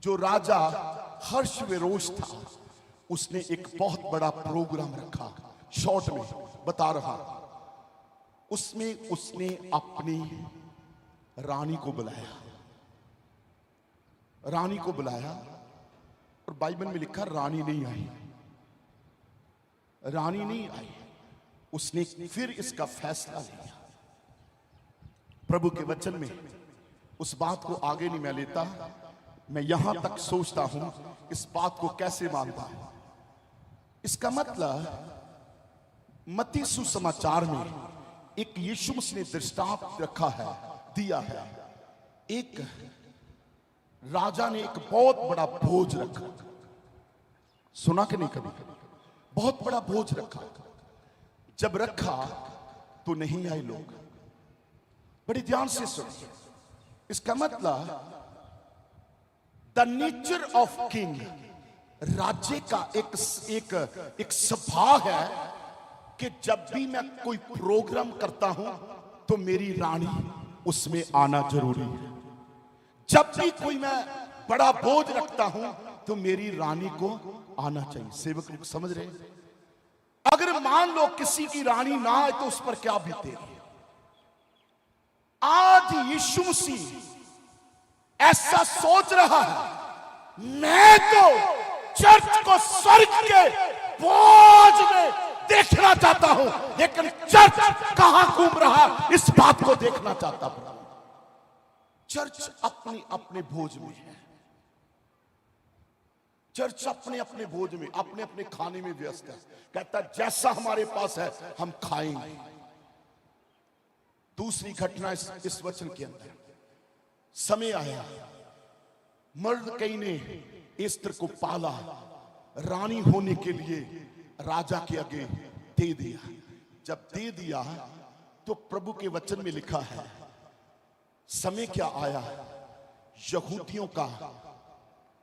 जो राजा हर्षवेरोश था, उसने एक बहुत बड़ा प्रोग्राम रखा। शॉर्ट में बता रहा, उसमें उसने अपनी रानी को बुलाया। रानी को बुलाया और बाइबल में लिखा रानी नहीं आई, रानी नहीं आई। उसने फिर इसका फैसला लिया। प्रभु के वचन में उस बात को आगे नहीं मैं लेता, मैं यहां तक सोचता हूं इस बात को कैसे मानता हूं। इसका मतलब मत्ती सुसमाचार में एक यीशु मसीह ने दृष्टांत रखा है, दिया है। एक राजा ने एक बहुत बड़ा भोज रखा। सुना कि नहीं कभी? बहुत बड़ा भोज रखा। जब रखा तो नहीं आए लोग। बड़ी ध्यान से सुनिए। इसका मतलब द नेचर ऑफ किंग, राज्य का एक स्वभाव है कि जब भी मैं कोई प्रोग्राम करता हूं तो मेरी रानी उसमें आना जरूरी है। जब भी कोई मैं बड़ा बोझ रखता हूं तो मेरी रानी को आना चाहिए। सेवक लोग समझ रहे हैं? अगर मान लो किसी की रानी ना आए तो उस पर क्या बीतेगी। आज यीशु मसीह ऐसा सोच रहा है, मैं तो चर्च को स्वर्ग के बोझ में देखना चाहता हूं, लेकिन चर्च कहां घूम रहा इस बात को देखना चाहता हूं। चर्च अपने अपने भोज में है। चर्च अपने अपने भोज में, अपने अपने खाने में व्यस्त है। कहता जैसा हमारे पास है हम खाएंगे। दूसरी घटना इस वचन के अंदर, समय आया मर्दकई ने एस्तर को पाला, रानी होने के लिए राजा के आगे दे दिया। जब दे दिया तो प्रभु के वचन में लिखा है समय क्या आया, यहूदियों का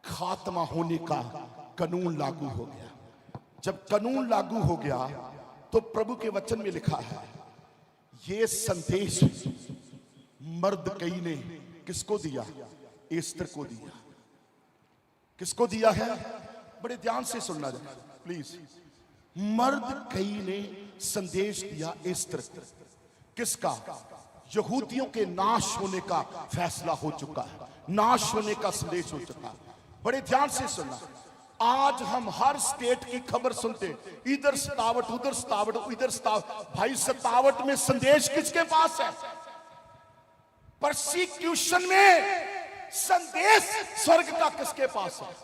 खात्मा होने का कानून लागू हो गया। जब कानून लागू हो गया तो प्रभु के वचन में लिखा है ये संदेश मर्दकई ने किसको दिया? एस्तर को दिया। किसको दिया है? बड़े ध्यान से सुनना जरा प्लीज। मर्दकई ने संदेश दिया एस्तर को। किसका? यहूदियों के नाश होने का फैसला हो चुका है, नाश होने का संदेश हो चुका है। बड़े ध्यान से सुनना। आज हम हर स्टेट की खबर सुनते, इधर सतावट, उधर सतावट, इधर सतावट। भाई सतावट में संदेश किसके पास है? परसिक्यूशन में संदेश स्वर्ग का किसके पास है?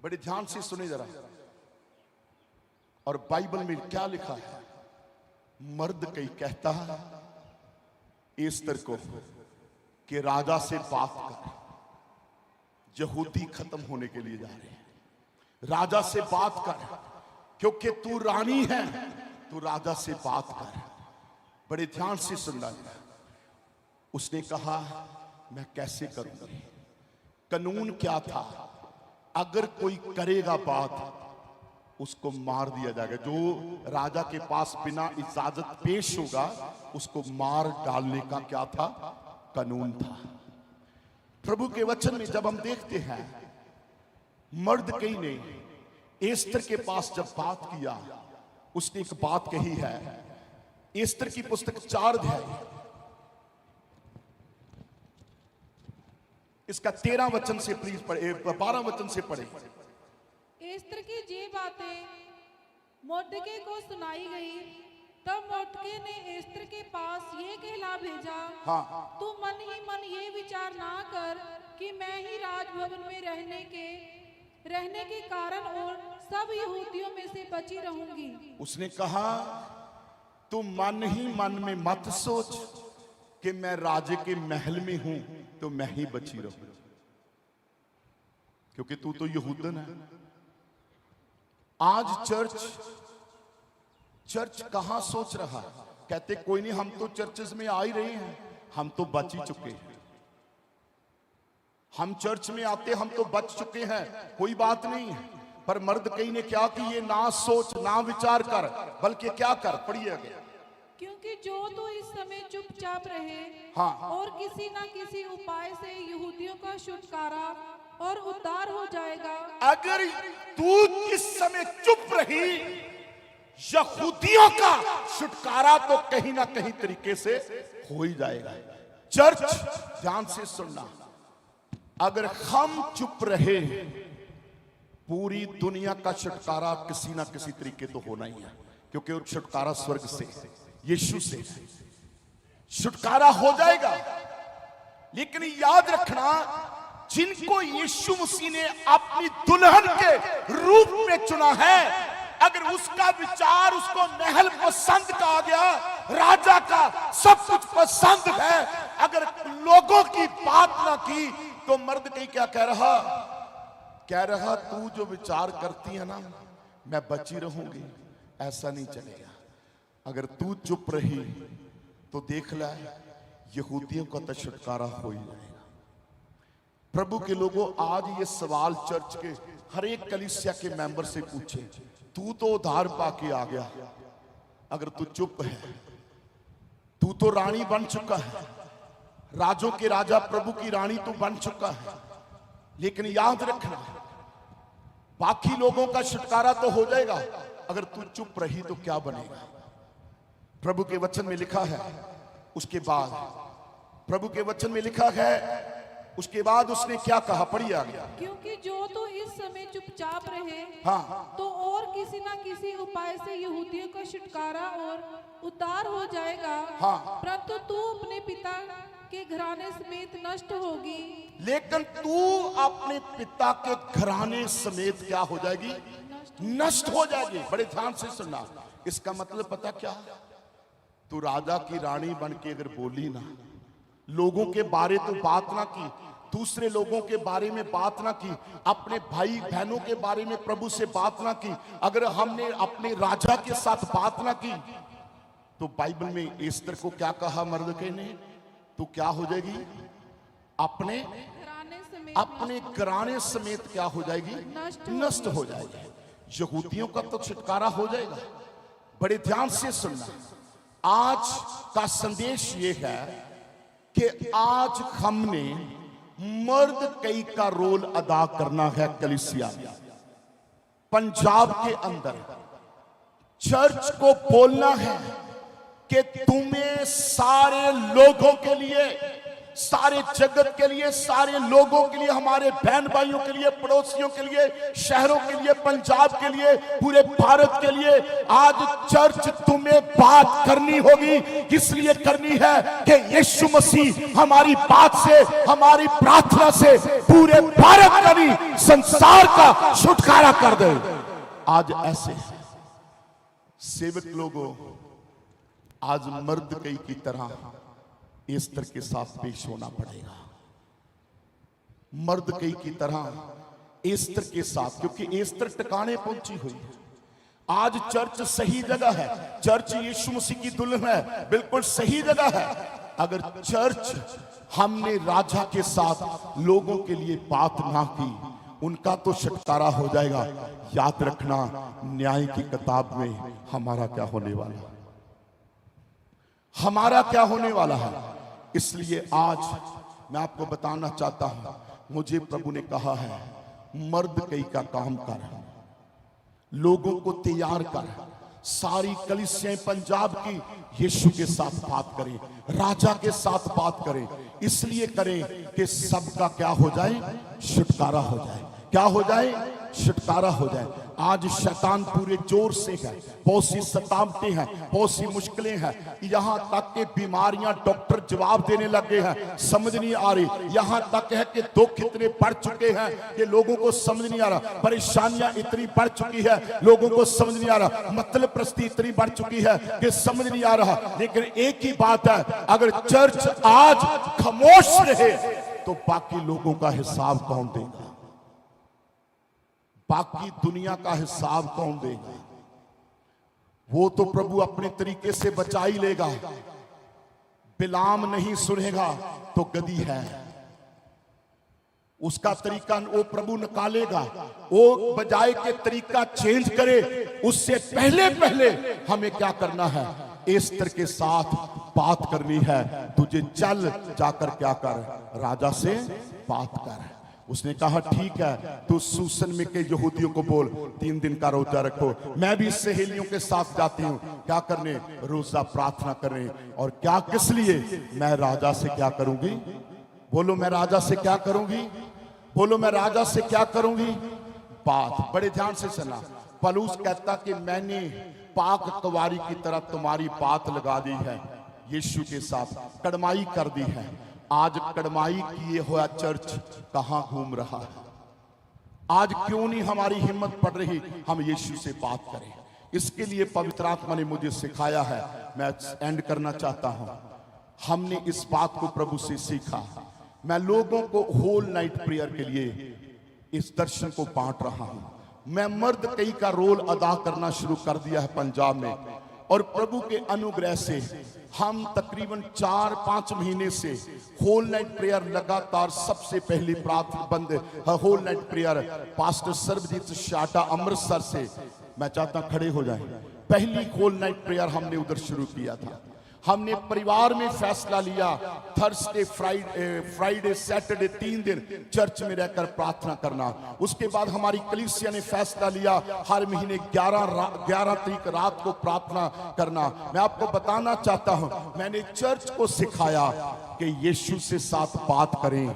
बड़े ध्यान से सुने जरा। और बाइबल में क्या लिखा है? मर्दकई कहता है एस्तर को कि राजा से बात कर, यहूदी खत्म होने के लिए जा रहे हैं। राजा से बात कर, क्योंकि तू रानी है, तू राजा से बात कर। बड़े ध्यान से सुनना है। उसने कहा मैं कैसे करूंगी? कानून क्या था? अगर कोई करेगा बात उसको मार दिया जाएगा। जो राजा के पास बिना इजाजत पेश होगा उसको मार डालने का क्या था? कानून था। प्रभु के वचन में जब हम देखते हैं, मर्दकई ने एस्तर के पास जब बात किया, उसने एक बात कही है। एस्तर की पुस्तक 4 अध्याय इसका 13 वचन से प्लीज पढ़े, 12 वचन से पढ़े। एस्तर की ये बातें मोर्दके को सुनाई गई। तब मोर्दके ने एस्तर के पास ये कहला भेजा, हाँ, तू मन ही मन ये विचार ना कर कि मैं ही राजभवन में रहने के कारण और सब यहूदियों में से बची रहूंगी। उसने कहा तू मन ही मन में मत सोच कि मैं राजे के महल में हूं तो मैं ही बची रहूं, क्योंकि तू तो यहूदन है। आज चर्च कहां सोच रहा है? कहते कोई नहीं, हम तो चर्चेस में आ ही रहे हैं, हम तो बच ही चुके हैं। हम चर्च में आते, हम तो बच चुके हैं, कोई बात नहीं है। पर मर्दकई ने क्या कि ये ना सोच ना विचार कर, बल्कि क्या कर, पढ़िए आगे। क्योंकि जो तू इस समय चुपचाप रहे, हाँ, और किसी ना किसी उपाय से यहूदियों का छुटकारा और उद्धार हो जाएगा। अगर तू इस समय चुप रही, यहूदियों का छुटकारा तो कहीं ना कहीं तरीके से हो ही जाएगा। चर्च ध्यान से सुनना, अगर हम चुप रहे, पूरी दुनिया का छुटकारा किसी ना किसी तरीके तो होना ही है, क्योंकि वो छुटकारा स्वर्ग से, यीशु से छुटकारा हो जाएगा। लेकिन याद रखना, जिनको यीशु मसीह ने अपनी दुल्हन के रूप में चुना है, अगर उसका विचार उसको महल पसंद का आ गया, राजा का सब कुछ पसंद है, अगर लोगों की बात ना की, तो मर्दकई क्या कह रहा तू जो विचार करती है ना, मैं बची रहूंगी, ऐसा नहीं चलेगा। अगर तू चुप रही तो देख ले, यहूदियों का तो छुटकारा हो ही जाएगा। प्रभु के लोगों, आज ये सवाल चर्च के हर एक कलीसिया के मेंबर से पूछे, तू तो उद्धार पाके आ गया, अगर तू चुप है, तू तो रानी बन चुका है, राजों के राजा प्रभु की रानी तू बन चुका है, लेकिन याद रखना, बाकी लोगों का छुटकारा तो हो जाएगा, अगर तू चुप रही तो क्या बनेगा? प्रभु के वचन में लिखा है, उसके बाद प्रभु के वचन में लिखा है, उसके बाद उसने क्या कहा, पढ़िए आगे। क्योंकि जो तो इस समय चुपचाप रहे, हाँ, तो और किसी ना किसी उपाय से यहूदियों का छुटकारा और उद्धार हो जाएगा। हाँ, परंतु तू अपने पिता के घराने समेत नष्ट होगी। लेकिन तू अपने पिता के घराने समेत क्या हो जाएगी? नष्ट हो जाएगी। बड़े ध्यान से सुनना, इसका मतलब पता क्या? तू राजा की रानी बन के अगर बोली ना, लोगों के बारे तो बात ना की, दूसरे लोगों के बारे में बात ना की, अपने भाई बहनों के बारे में प्रभु से बात ना की, अगर हमने अपने राजा के साथ बात ना की, तो बाइबल में एस्तर को क्या कहा मर्दकई ने? तू क्या हो जाएगी? अपने घराने समेत क्या हो जाएगी? नष्ट हो जाएगी। यहूदियों का तो छुटकारा हो जाएगा। बड़े ध्यान से सुनना, आज का संदेश ये है कि आज हमने मर्दकई का रोल अदा करना है। कलीसिया पंजाब के अंदर चर्च को बोलना है कि तुम्हें सारे लोगों के लिए, सारे जगत के लिए, सारे लोगों के लिए, हमारे बहन भाइयों के लिए, पड़ोसियों के लिए, शहरों के लिए, पंजाब के लिए, पूरे भारत के लिए आज चर्च तुम्हें बात करनी होगी। इसलिए करनी है कि यीशु मसीह हमारी बात से, हमारी प्रार्थना से पूरे भारत का नहीं, संसार का छुटकारा कर दे। आज ऐसे सेवक लोगों, आज मर्दकई की तरह एस्तर के साथ पेश होना पड़ेगा। मर्दकई की तरह एस्तर के साथ, क्योंकि एस्तर टिकाने पहुंची हुई है। आज चर्च सही जगह है, चर्च यीशु मसीह की दुल्हन है, बिल्कुल सही जगह है। अगर चर्च हमने राजा के साथ लोगों के लिए बात ना की, उनका तो छुटकारा हो जाएगा। याद रखना, न्याय की किताब में हमारा क्या होने वाला है, हमारा क्या होने वाला है। इसलिए आज मैं आपको बताना चाहता हूं, मुझे प्रभु ने कहा है मर्द कई का काम कर, लोगों को तैयार कर, सारी कलीसियाएं पंजाब की यीशु के साथ बात करें, राजा के साथ बात करें। इसलिए करें कि सबका क्या हो जाए, छुटकारा हो जाए। क्या हो जाए, छुटकारा हो जाए। आज शैतान पूरे जोर से है, बहुत सी सतावटें हैं, बहुत सी मुश्किलें हैं, यहां तक कि बीमारियां डॉक्टर जवाब देने लगे हैं, समझ नहीं आ रही। यहां तक है कि दुख इतने बढ़ चुके हैं कि लोगों को समझ नहीं आ रहा, परेशानियां इतनी बढ़ चुकी है, लोगों को समझ नहीं आ रहा, मतलब प्रस्ती इतनी बढ़ चुकी है कि समझ नहीं आ रहा। लेकिन एक ही बात है, अगर चर्च आज खामोश रहे तो बाकी लोगों का हिसाब कौन देगा, बाकी दुनिया का हिसाब कौन देगा। वो तो प्रभु अपने तरीके से बचा ही लेगा। बिलाम नहीं सुनेगा तो गदी है, उसका तरीका वो प्रभु निकालेगा। वो बजाय के तरीका चेंज करे, उससे पहले पहले हमें क्या करना है, एस्तर के साथ बात करनी है। तुझे चल जाकर क्या कर, राजा से बात कर। उसने कहा ठीक है, तू सूसन में के यहूदियों को बोल 3 दिन का रोजा रखो। मैं भी सहेलियों के साथ जाती हूँ, क्या करने, रोजा प्रार्थना करने। और क्या, किस लिए, मैं राजा से क्या करूंगी, बोलो मैं राजा से क्या करूंगी, बोलो मैं राजा से क्या करूंगी। बात बड़े ध्यान से सुना। पलूस कहता कि मैंने पाक कवारी की तरह तुम्हारी बात लगा दी है, यीशु के साथ कड़माई कर दी है। आज कड़माई किए हुआ चर्च कहां घूम रहा है। आज क्यों नहीं हमारी हिम्मत पड़ रही हम यीशु से बात करें। इसके लिए पवित्र आत्मा ने मुझे सिखाया है। मैं एंड करना चाहता हूं। हमने इस बात को प्रभु से सीखा। मैं लोगों को होल नाइट प्रेयर के लिए इस दर्शन को बांट रहा हूं। मैं मर्द कई का रोल अदा करना शुरू कर दिया है पंजाब में, और प्रभु के अनुग्रह से हम तकरीबन 4-5 महीने से होल नाइट प्रेयर लगातार, सबसे पहली प्रार्थना बंद whole night prayer pastor Sarvjeet शाटा अमृतसर से, मैं चाहता खड़े हो जाएं, पहली होल नाइट प्रेयर हमने उधर शुरू किया था। हमने परिवार में फैसला लिया, थर्सडे फ्राइडे सैटरडे 3 दिन चर्च में रहकर प्रार्थना करना। उसके बाद हमारी कलीसिया ने फैसला लिया हर महीने 11 तारीख रात को प्रार्थना करना। मैं आपको बताना चाहता हूं, मैंने चर्च को सिखाया कि यीशु से साथ बात करें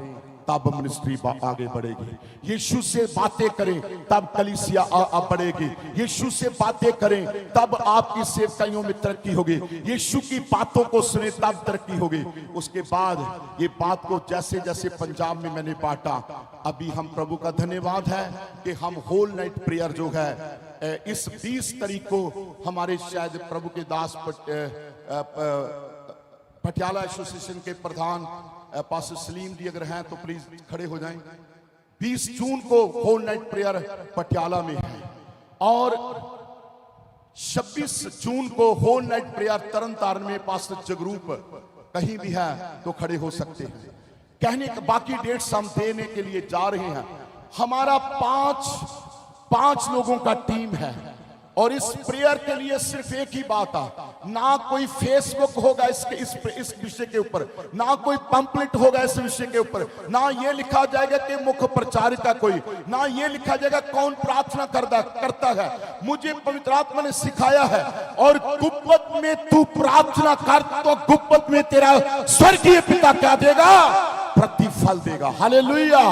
तब मिनिस्ट्री आगे बढ़ेगी। यीशु से बातें करें तब कलीसिया बढ़ेगी। यीशु से बातें करें तब आपकी सेवकाइयों में तरक्की होगी। यीशु की बातों को सुने तब तरक्की होगी। उसके बाद ये बात को जैसे जैसे पंजाब में मैंने बांटा, अभी हम प्रभु का धन्यवाद है कि हम होल नाइट प्रेयर जो है इस 20 तारीख को हमारे शायद प्रभु के दास पटियाला एसोसिएशन के प्रधान पास्टर सलीम जी अगर हैं तो प्लीज खड़े हो जाएं। 20 जून को होल नाइट प्रेयर पटियाला में है, और 26 जून को होल नाइट प्रेयर तरनतारन में पास्टर जगरूप, कहीं भी है तो खड़े हो सकते हैं। कहने के बाकी डेट्स हम देने के लिए जा रहे हैं। हमारा 5 लोगों का टीम है, और इस प्रेयर के लिए सिर्फ एक ही बात है, ना कोई फेसबुक होगा इस विषय के ऊपर, ना कोई पंपलेट होगा इस विषय के ऊपर, ना ये लिखा जाएगा कि मुख्य प्रचारिका कोई, ना ये लिखा जाएगा कौन प्रार्थना करता है। मुझे पवित्र आत्मा ने सिखाया है, और गुप्त में तू प्रार्थना कर तो गुप्त में तेरा स्वर्गीय पिता क्या देगा, प्रतिफल देगा। हालेलुया।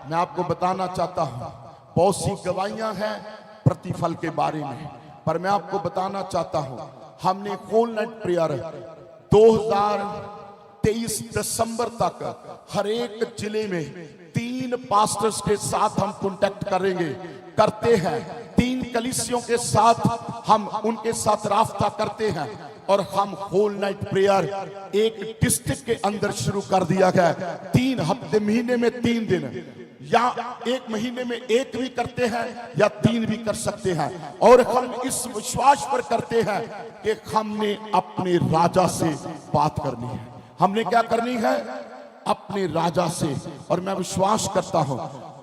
मैं आपको बताना चाहता हूं, बहुत सी गवाहियां हैं प्रतिफल के बारे में, पर मैं आपको बताना चाहता हूं, हमने होल नाइट प्रेयर 2023 दिसंबर तक हर एक जिले में 3 पास्टर्स के साथ हम कांटेक्ट करते हैं। 3 कलीसियों के साथ हम उनके साथ राब्ता करते हैं, और हम होल नाइट प्रेयर एक डिस्ट्रिक्ट के अंदर शुरू कर दिया गया। 3 हफ्ते, महीने में 3 दिन या एक महीने में एक भी करते हैं या 3 भी कर सकते हैं, और हम इस विश्वास पर करते हैं कि हमने अपने राजा से बात करनी है। हमने क्या करनी है? अपने राजा से। और मैं विश्वास करता हूं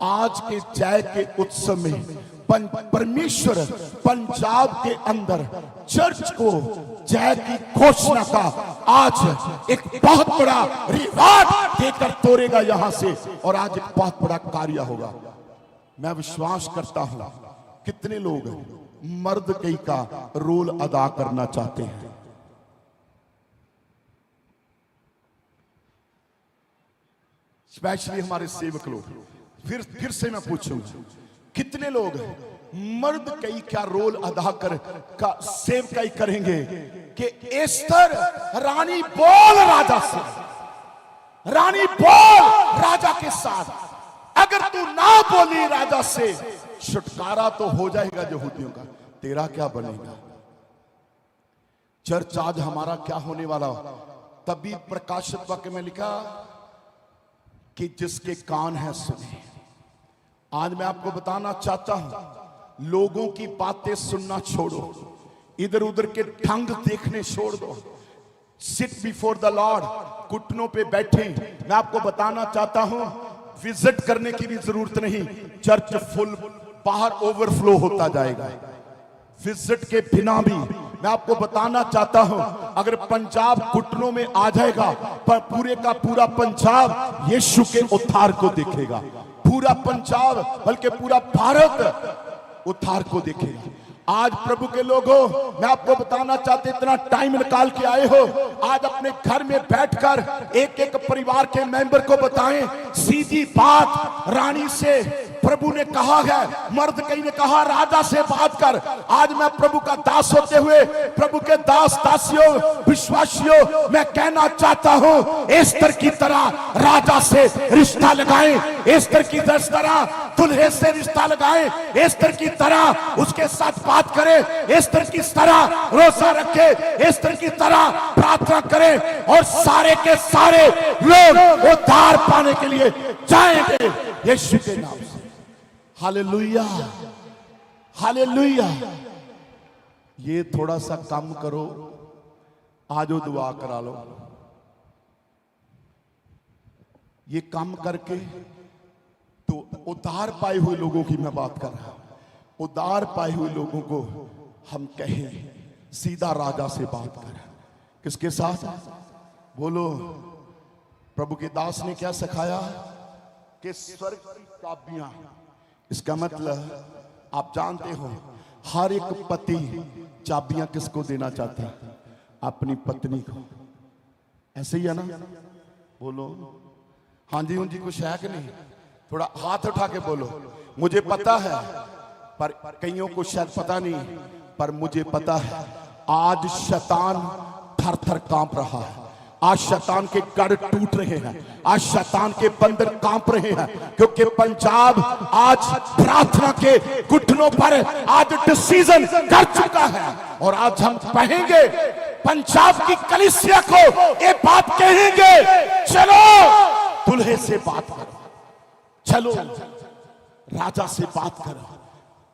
आज के जय के उत्सव में परमेश्वर पंजाब के अंदर चर्च को जय की घोषणा का आज एक बहुत बड़ा रिवाज देकर तोड़ेगा यहां से, और आज एक बहुत बड़ा कार्य होगा। मैं विश्वास करता हूं कितने लोग मर्द कई का रोल अदा करना चाहते हैं। स्पेशली हमारे सेवक लोग। फिर से मैं पूछूंगा, कितने लोग मर्द कई क्या रोल अदा कर का सेवकाई करेंगे कि एस्तर रानी बोल राजा से, रानी बोल राजा के साथ, अगर तू ना बोली राजा से छुटकारा तो हो जाएगा यहूदियों का, तेरा क्या बनेगा? चर्च आज हमारा क्या होने वाला? तभी प्रकाशित वाक्य में लिखा कि जिसके कान है सुने। आज मैं आपको बताना चाहता हूं, लोगों की बातें सुनना छोड़ो, इधर उधर के ढंग देखने छोड़ दो। सिट बिफोर द लॉर्ड, घुटनों पे बैठे। मैं आपको बताना चाहता हूं विजिट करने की भी जरूरत नहीं, चर्च फुल बाहर ओवरफ्लो होता जाएगा विजिट के बिना भी। मैं आपको बताना चाहता हूं अगर पंजाब घुटनों में आ जाएगा, पर पूरे का पूरा पंजाब यीशु के उद्धार को देखेगा। पूरा पंजाब बल्कि पूरा भारत उद्धार को देखेगा। आज प्रभु के लोगों, मैं आपको बताना चाहते, इतना टाइम निकाल के आए हो, आज अपने घर में बैठकर एक एक परिवार के मेंबर को बताएं सीधी बात। रानी से प्रभु ने कहा है, मर्द कई ने कहा राजा से बात कर। आज मैं प्रभु का दास होते हुए प्रभु के दास दासियों विश्वासियों मैं कहना चाहता हूं, एस्तर की तरह राजा से रिश्ता लगाएं, एस्तर की तरह दुल्हे से रिश्ता लगाएं, एस्तर की तरह उसके साथ बात करें, एस्तर की तरह रोजा रखें, एस्तर की तरह प्रार्थना करें, और सारे के सारे लोग उद्धार पाने के लिए जाएंगे यीशु के नाम से। Hallelujah, hallelujah. ये थोड़ा सा कम करो, आजो दुआ करा लो। ये काम करके तो उद्धार पाए हुए लोगों की मैं बात कर रहा हूं। उद्धार पाए हुए लोगों को हम कहें सीधा राजा से बात करें। किसके साथ? बोलो। प्रभु के दास ने क्या सिखाया कि स्वर्ग की चाबियां, इसका मतलब आप जानते हो हर एक पति चाबियां किसको देना चाहता है? अपनी पत्नी को। ऐसे ही है ना? बोलो। हाँ जी, जी कुछ है कि नहीं? थोड़ा हाथ उठा के बोलो। मुझे पता है, पर कईयों को शायद पता नहीं, पर मुझे पता है आज शैतान थर थर कांप रहा है। आज शैतान के गढ़ टूट रहे हैं, आज शैतान के बंधन कांप रहे हैं, क्योंकि पंजाब आज प्रार्थना के घुटनों पर आज डिसीजन कर चुका है। और आज हम कहेंगे पंजाब की कलीसिया को ये बात कहेंगे, चलो दुल्हे से बात करो, चलो राजा से बात करो,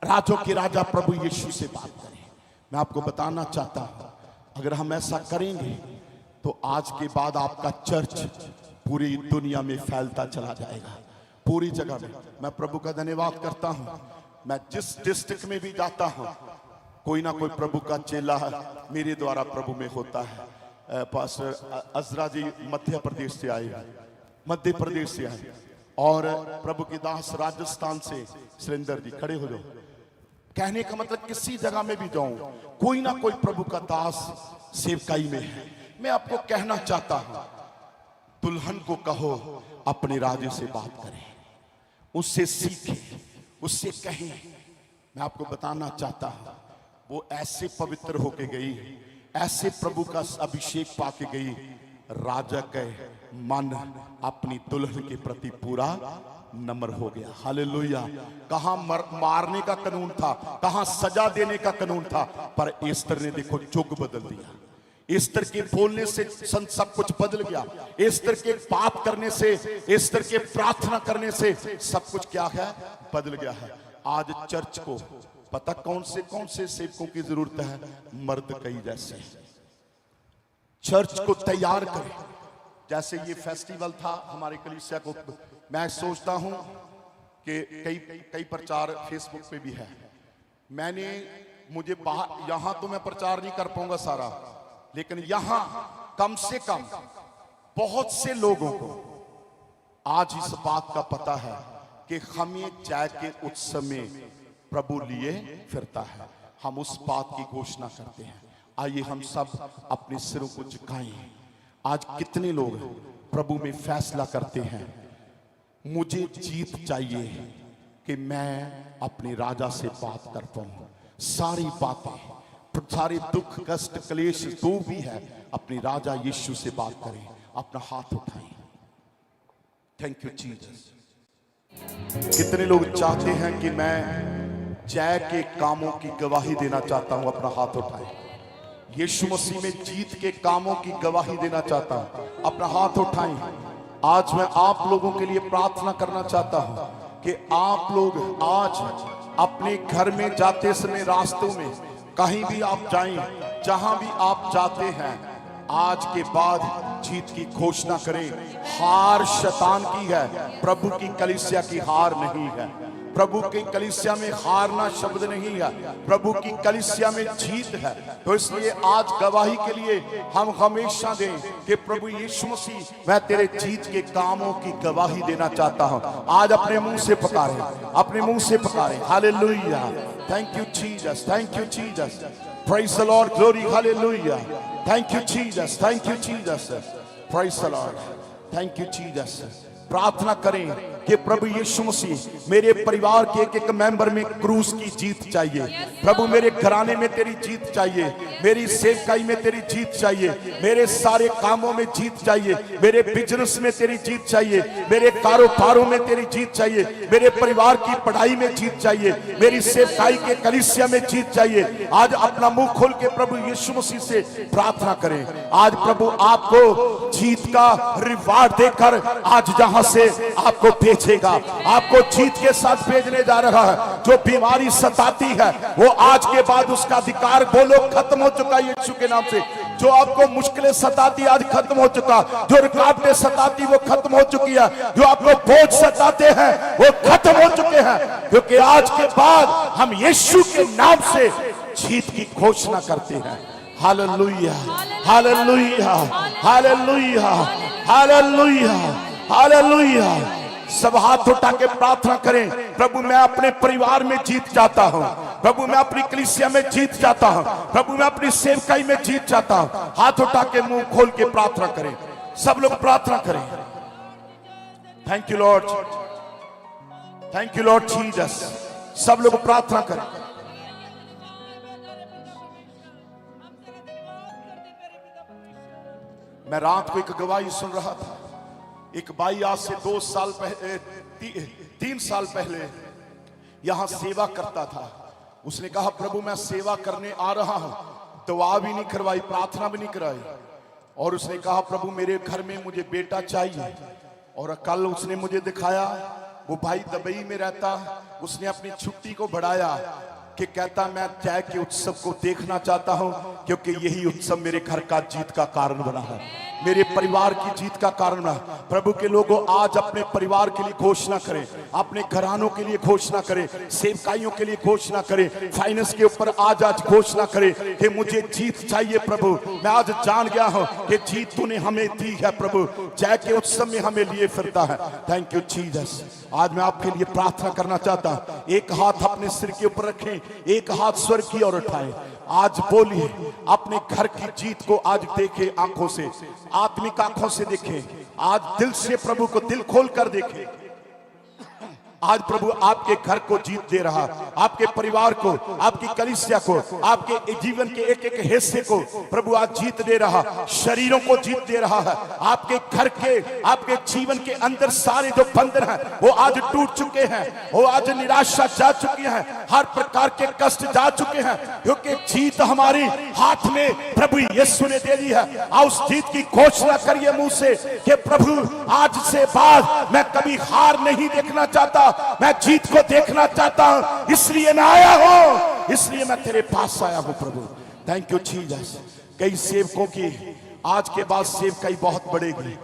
राजों के राजा प्रभु यीशु से बात करें। मैं आपको बताना चाहता हूं अगर हम ऐसा करेंगे तो आज के बाद आपका चर्च पूरी दुनिया में फैलता चला जाएगा, पूरी जगह में। मैं प्रभु का धन्यवाद करता हूं। मैं जिस डिस्ट्रिक्ट में भी जाता हूं कोई ना कोई प्रभु का चेला मेरे द्वारा प्रभु में होता है। पास्टर अजरा जी मध्य प्रदेश से आए, और प्रभु के दास राजस्थान से सुरेंद्र जी, खड़े हो जाओ। कहने का मतलब किसी जगह में भी जाऊं कोई ना कोई प्रभु का दास सेवकाई में है। मैं आपको कहना चाहता हूं दुल्हन को कहो अपने राजे से बात करें, उससे सीखें, उससे कहें। मैं आपको बताना चाहता हूं वो ऐसे पवित्र होके गई, ऐसे प्रभु का अभिषेक पाके गई, राजा के मन अपनी दुल्हन के प्रति पूरा नम्र हो गया। हालेलुया। कहां मारने का कानून था, कहां सजा देने का कानून था, पर एस्तर ने देखो जुग बदल दिया। एस्तर के बोलने से सब कुछ बदल गया। एस्तर के बात करने से, एस्तर के प्रार्थना करने से सब कुछ क्या है, बदल गया है। आज चर्च को पता कौन से सेवकों की जरूरत है, मर्द कई जैसे। चर्च को तैयार करें। जैसे ये फेस्टिवल था हमारे कलीसिया को, मैं सोचता हूं कि कई प्रचार फेसबुक पे भी है। मुझे बाहर, यहां तो मैं प्रचार नहीं कर पाऊंगा सारा, लेकिन यहां कम से कम बहुत से लोगों को आज इस बात का पता है कि हमें जय के उत्सव में प्रभु लिए फिरता है। हम उस बात की घोषणा करते हैं। आइए हम सब अपने सिरों को झुकाएं। आज कितने लोग प्रभु में फैसला करते हैं, मुझे जीत चाहिए कि मैं अपने राजा से बात कर पाऊं। सारी बातें, सारे दुख कष्ट क्लेश जो भी है, अपने राजा यीशु से बात करें। अपना हाथ उठाएं। Thank you Jesus. कितने लोग चाहते हैं कि मैं जय के कामों की गवाही देना चाहता हूं? अपना हाथ उठाएं। यीशु मसीह में जीत के कामों की गवाही देना चाहता हूं। अपना हाथ उठाएं। आज मैं आप लोगों के लिए प्रार्थना करना चाहता हूं कि आप लोग आज अपने घर में जाते समय, रास्तों में कहीं भी आप जाएं, जहां भी आप जाते हैं, आज के बाद जीत की घोषणा करें। हार शैतान की है, प्रभु की कलीसिया की हार नहीं है। प्रभु की कलीसिया में हारना शब्द नहीं है, प्रभु की कलीसिया में जीत है। तो इसलिए आज गवाही के लिए हम हमेशा दें कि प्रभु यीशु मसीह, मैं तेरे जीत के कामों की गवाही देना चाहता हूं। आज अपने मुंह से पुकारें, अपने मुंह से पुकारें। Hallelujah, thank you Jesus, thank you Jesus, praise the Lord, glory, hallelujah, thank you Jesus, thank you Jesus, praise the Lord, thank you Jesus. प्रार्थना करें कि प्रभु यीशु मसीह, मेरे परिवार के एक एक मेंबर में क्रूस की जीत चाहिए। प्रभु मेरे घराने में तेरी जीत चाहिए, मेरी सेवकाई में तेरी जीत चाहिए, मेरे सारे कामों में जीत चाहिए, मेरे बिजनेस में तेरी जीत चाहिए, मेरे कारोबारों में तेरी जीत चाहिए, मेरे परिवार की पढ़ाई में जीत चाहिए, मेरी सेवकाई के कलीसिया में जीत चाहिए। आज अपना मुंह खोल के प्रभु यीशु मसीह से प्रार्थना करें। आज प्रभु आपको जीत का रिवार्ड देकर आज जहां से आपको भेजेगा, आपको जीत के साथ भेजने जा रहा है। जो बीमारी सताती है वो आज के बाद उसका अधिकार बोलो खत्म हो चुका है यीशु के नाम से। जो आपको मुश्किलें सताती आज खत्म हो चुका, जो रुकावटें सताती वो खत्म हो चुकी है, जो आपको बोझ सताते हैं वो खत्म हो चुके हैं, क्योंकि आज के बाद हम यीशु के नाम से जीत की घोषणा करते हैं। Hallelujah, hallelujah, hallelujah, hallelujah, hallelujah. सब हाथ उठा के प्रार्थना करें। प्रभु मैं अपने परिवार में जीत चाहता हूं, प्रभु मैं अपनी कलीसिया में जीत चाहता हूं, प्रभु मैं अपनी सेवकाई में जीत चाहता हूं। हाथ उठा के मुंह खोल के प्रार्थना करें। सब लोग प्रार्थना करें। Thank you Lord, thank you Lord Jesus. सब लोग प्रार्थना करें। मैं रात को एक गवाही सुन रहा था। एक भाई आज से 2 साल पहले, 3 साल पहले यहां सेवा करता था। उसने कहा प्रभु मैं सेवा करने आ रहा हूं, दुआ भी नहीं करवाई, प्रार्थना भी नहीं कराई, और उसने कहा प्रभु मेरे घर में मुझे बेटा चाहिए। और कल उसने मुझे दिखाया, वो भाई दुबई में रहता, उसने अपनी छुट्टी को बढ़ाया कि कहता मैं जय के उत्सव को देखना चाहता हूं, क्योंकि यही उत्सव मेरे घर का जीत का कारण बना है, मेरे परिवार की जीत का कारण बना। प्रभु के लोगों आज अपने परिवार के लिए घोषणा करें, अपने घरानों के लिए घोषणा करें, सेवकाइयों के लिए घोषणा करें, फाइनेंस के ऊपर आज घोषणा करें कि मुझे जीत चाहिए प्रभु। मैं आज जान गया हूं कि जीत तूने हमें दी है प्रभु, जय के उत्सव में हमें लिए फिरता है। Thank you Jesus. आज मैं आपके लिए प्रार्थना करना चाहता हूं। एक हाथ अपने सिर के ऊपर रखें, एक हाथ स्वर्ग की ओर उठाएं। आज बोलिए, अपने घर की जीत को आज देखें, आंखों से, आत्मिक आंखों से देखें। आज दिल से प्रभु को दिल खोल कर देखें। आज प्रभु आपके घर को जीत दे रहा, आपके परिवार को, आपकी कलीसिया को, आपके जीवन के एक एक हिस्से को प्रभु आज जीत दे रहा, शरीरों को जीत दे रहा है। आपके घर के, आपके जीवन के अंदर सारे जो बंधन हैं वो आज टूट चुके हैं, वो आज निराशा जा चुकी है, हर प्रकार के कष्ट जा चुके हैं, क्योंकि जीत हमारी हाथ में प्रभु यीशु ने दे दी है। और उस जीत की घोषणा करिए मुंह से कि प्रभु आज से बाद मैं कभी हार नहीं देखना चाहता, मैं जीत को देखना चाहता हूं, इसलिए मैं आया हूं, इसलिए मैं तेरे पास आया हूं प्रभु। Thank you Jesus. कई सेवकों की आज के बाद सेवकाई बहुत बढ़ेगी,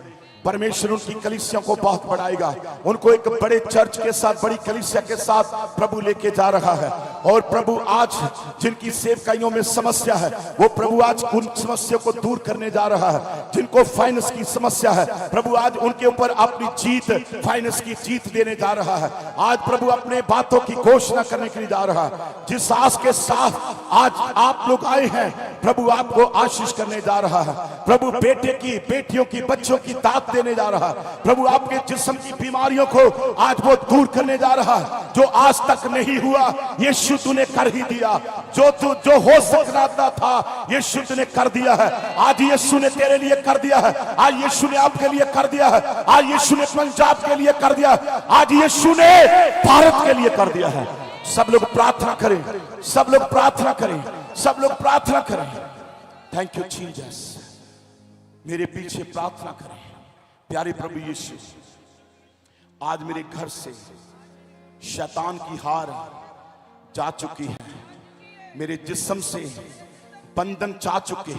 परमेश्वर उनकी कलीसिया को बहुत बढ़ाएगा, उनको एक बड़े चर्च के साथ, बड़ी कलीसिया के साथ प्रभु लेके जा रहा है। और प्रभु आज जिनकी सेवकाइयों में समस्या है वो प्रभु आज उन समस्या को दूर करने जा रहा है। जिनको फाइनेंस की समस्या है प्रभु आज उनके ऊपर अपनी जीत, फाइनेंस की जीत देने जा रहा है। आज प्रभु अपने बातों की घोषणा करने के लिए जा रहा है। जिस आस के साथ आज आप लोग आए हैं प्रभु आपको आशीष करने जा रहा है। प्रभु बेटे की, बेटियों की, बच्चों की दात देने जा रहा है। प्रभु आपके जिस्म की बीमारियों को आज वो दूर करने जा रहा है। जो आज तक नहीं हुआ यीशु तूने कर ही दिया, जो हो सकता था यीशु ने कर दिया है। आज यीशु ने तेरे लिए कर दिया है, आज यीशु ने आपके लिए कर दिया है, आज यीशु ने पंजाब के लिए कर दिया, आज यीशु ने भारत के लिए कर दिया है। सब लोग प्रार्थना करें, सब लोग प्रार्थना करें, सब लोग प्रार्थना करें। Thank you Jesus. मेरे पीछे प्रार्थना करें। प्यारे प्रभु यीशु, आज मेरे घर से शैतान की हार जा चुकी है, मेरे जिस्म से बंधन जा चुके,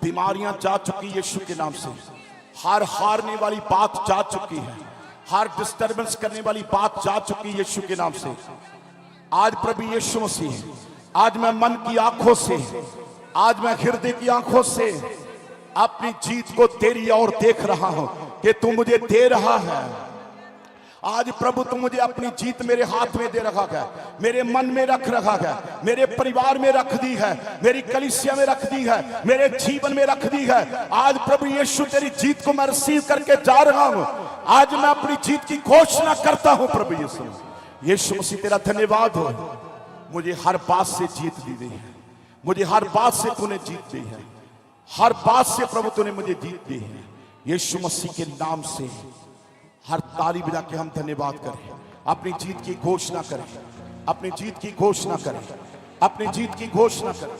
बीमारियां जा चुकी यीशु के नाम से, हर हारने वाली बात जा चुकी है, हर डिस्टर्बेंस करने वाली बात जा चुकी यीशु के नाम से। आज प्रभु यीशु मसीह, आज मैं मन की आंखों से, आज मैं हृदय की आंखों से अपनी जीत को तेरी ओर देख रहा हूं कि तू मुझे दे रहा है। आज प्रभु तू मुझे अपनी जीत मेरे हाथ में दे रखा है, मेरे मन में रख रखा है, मेरे परिवार में रख दी है, मेरी कलीसिया में रख दी है, मेरे जीवन में रख दी है। आज प्रभु यीशु तेरी जीत को मैं रिसीव करके जा रहा हूं। आज मैं अपनी जीत की घोषणा करता हूं प्रभु यीशु। यीशु मसीह तेरा धन्यवाद हो, मुझे हर बात से जीत दी गई है, मुझे हर बात से तूने जीत दी है, हर बात से प्रभु तूने मुझे जीत दी है। यीशु मसीह के नाम से हर ताली बजा के हम धन्यवाद करें, अपनी जीत की घोषणा करें, अपनी जीत की घोषणा करें, अपनी जीत की घोषणा करें।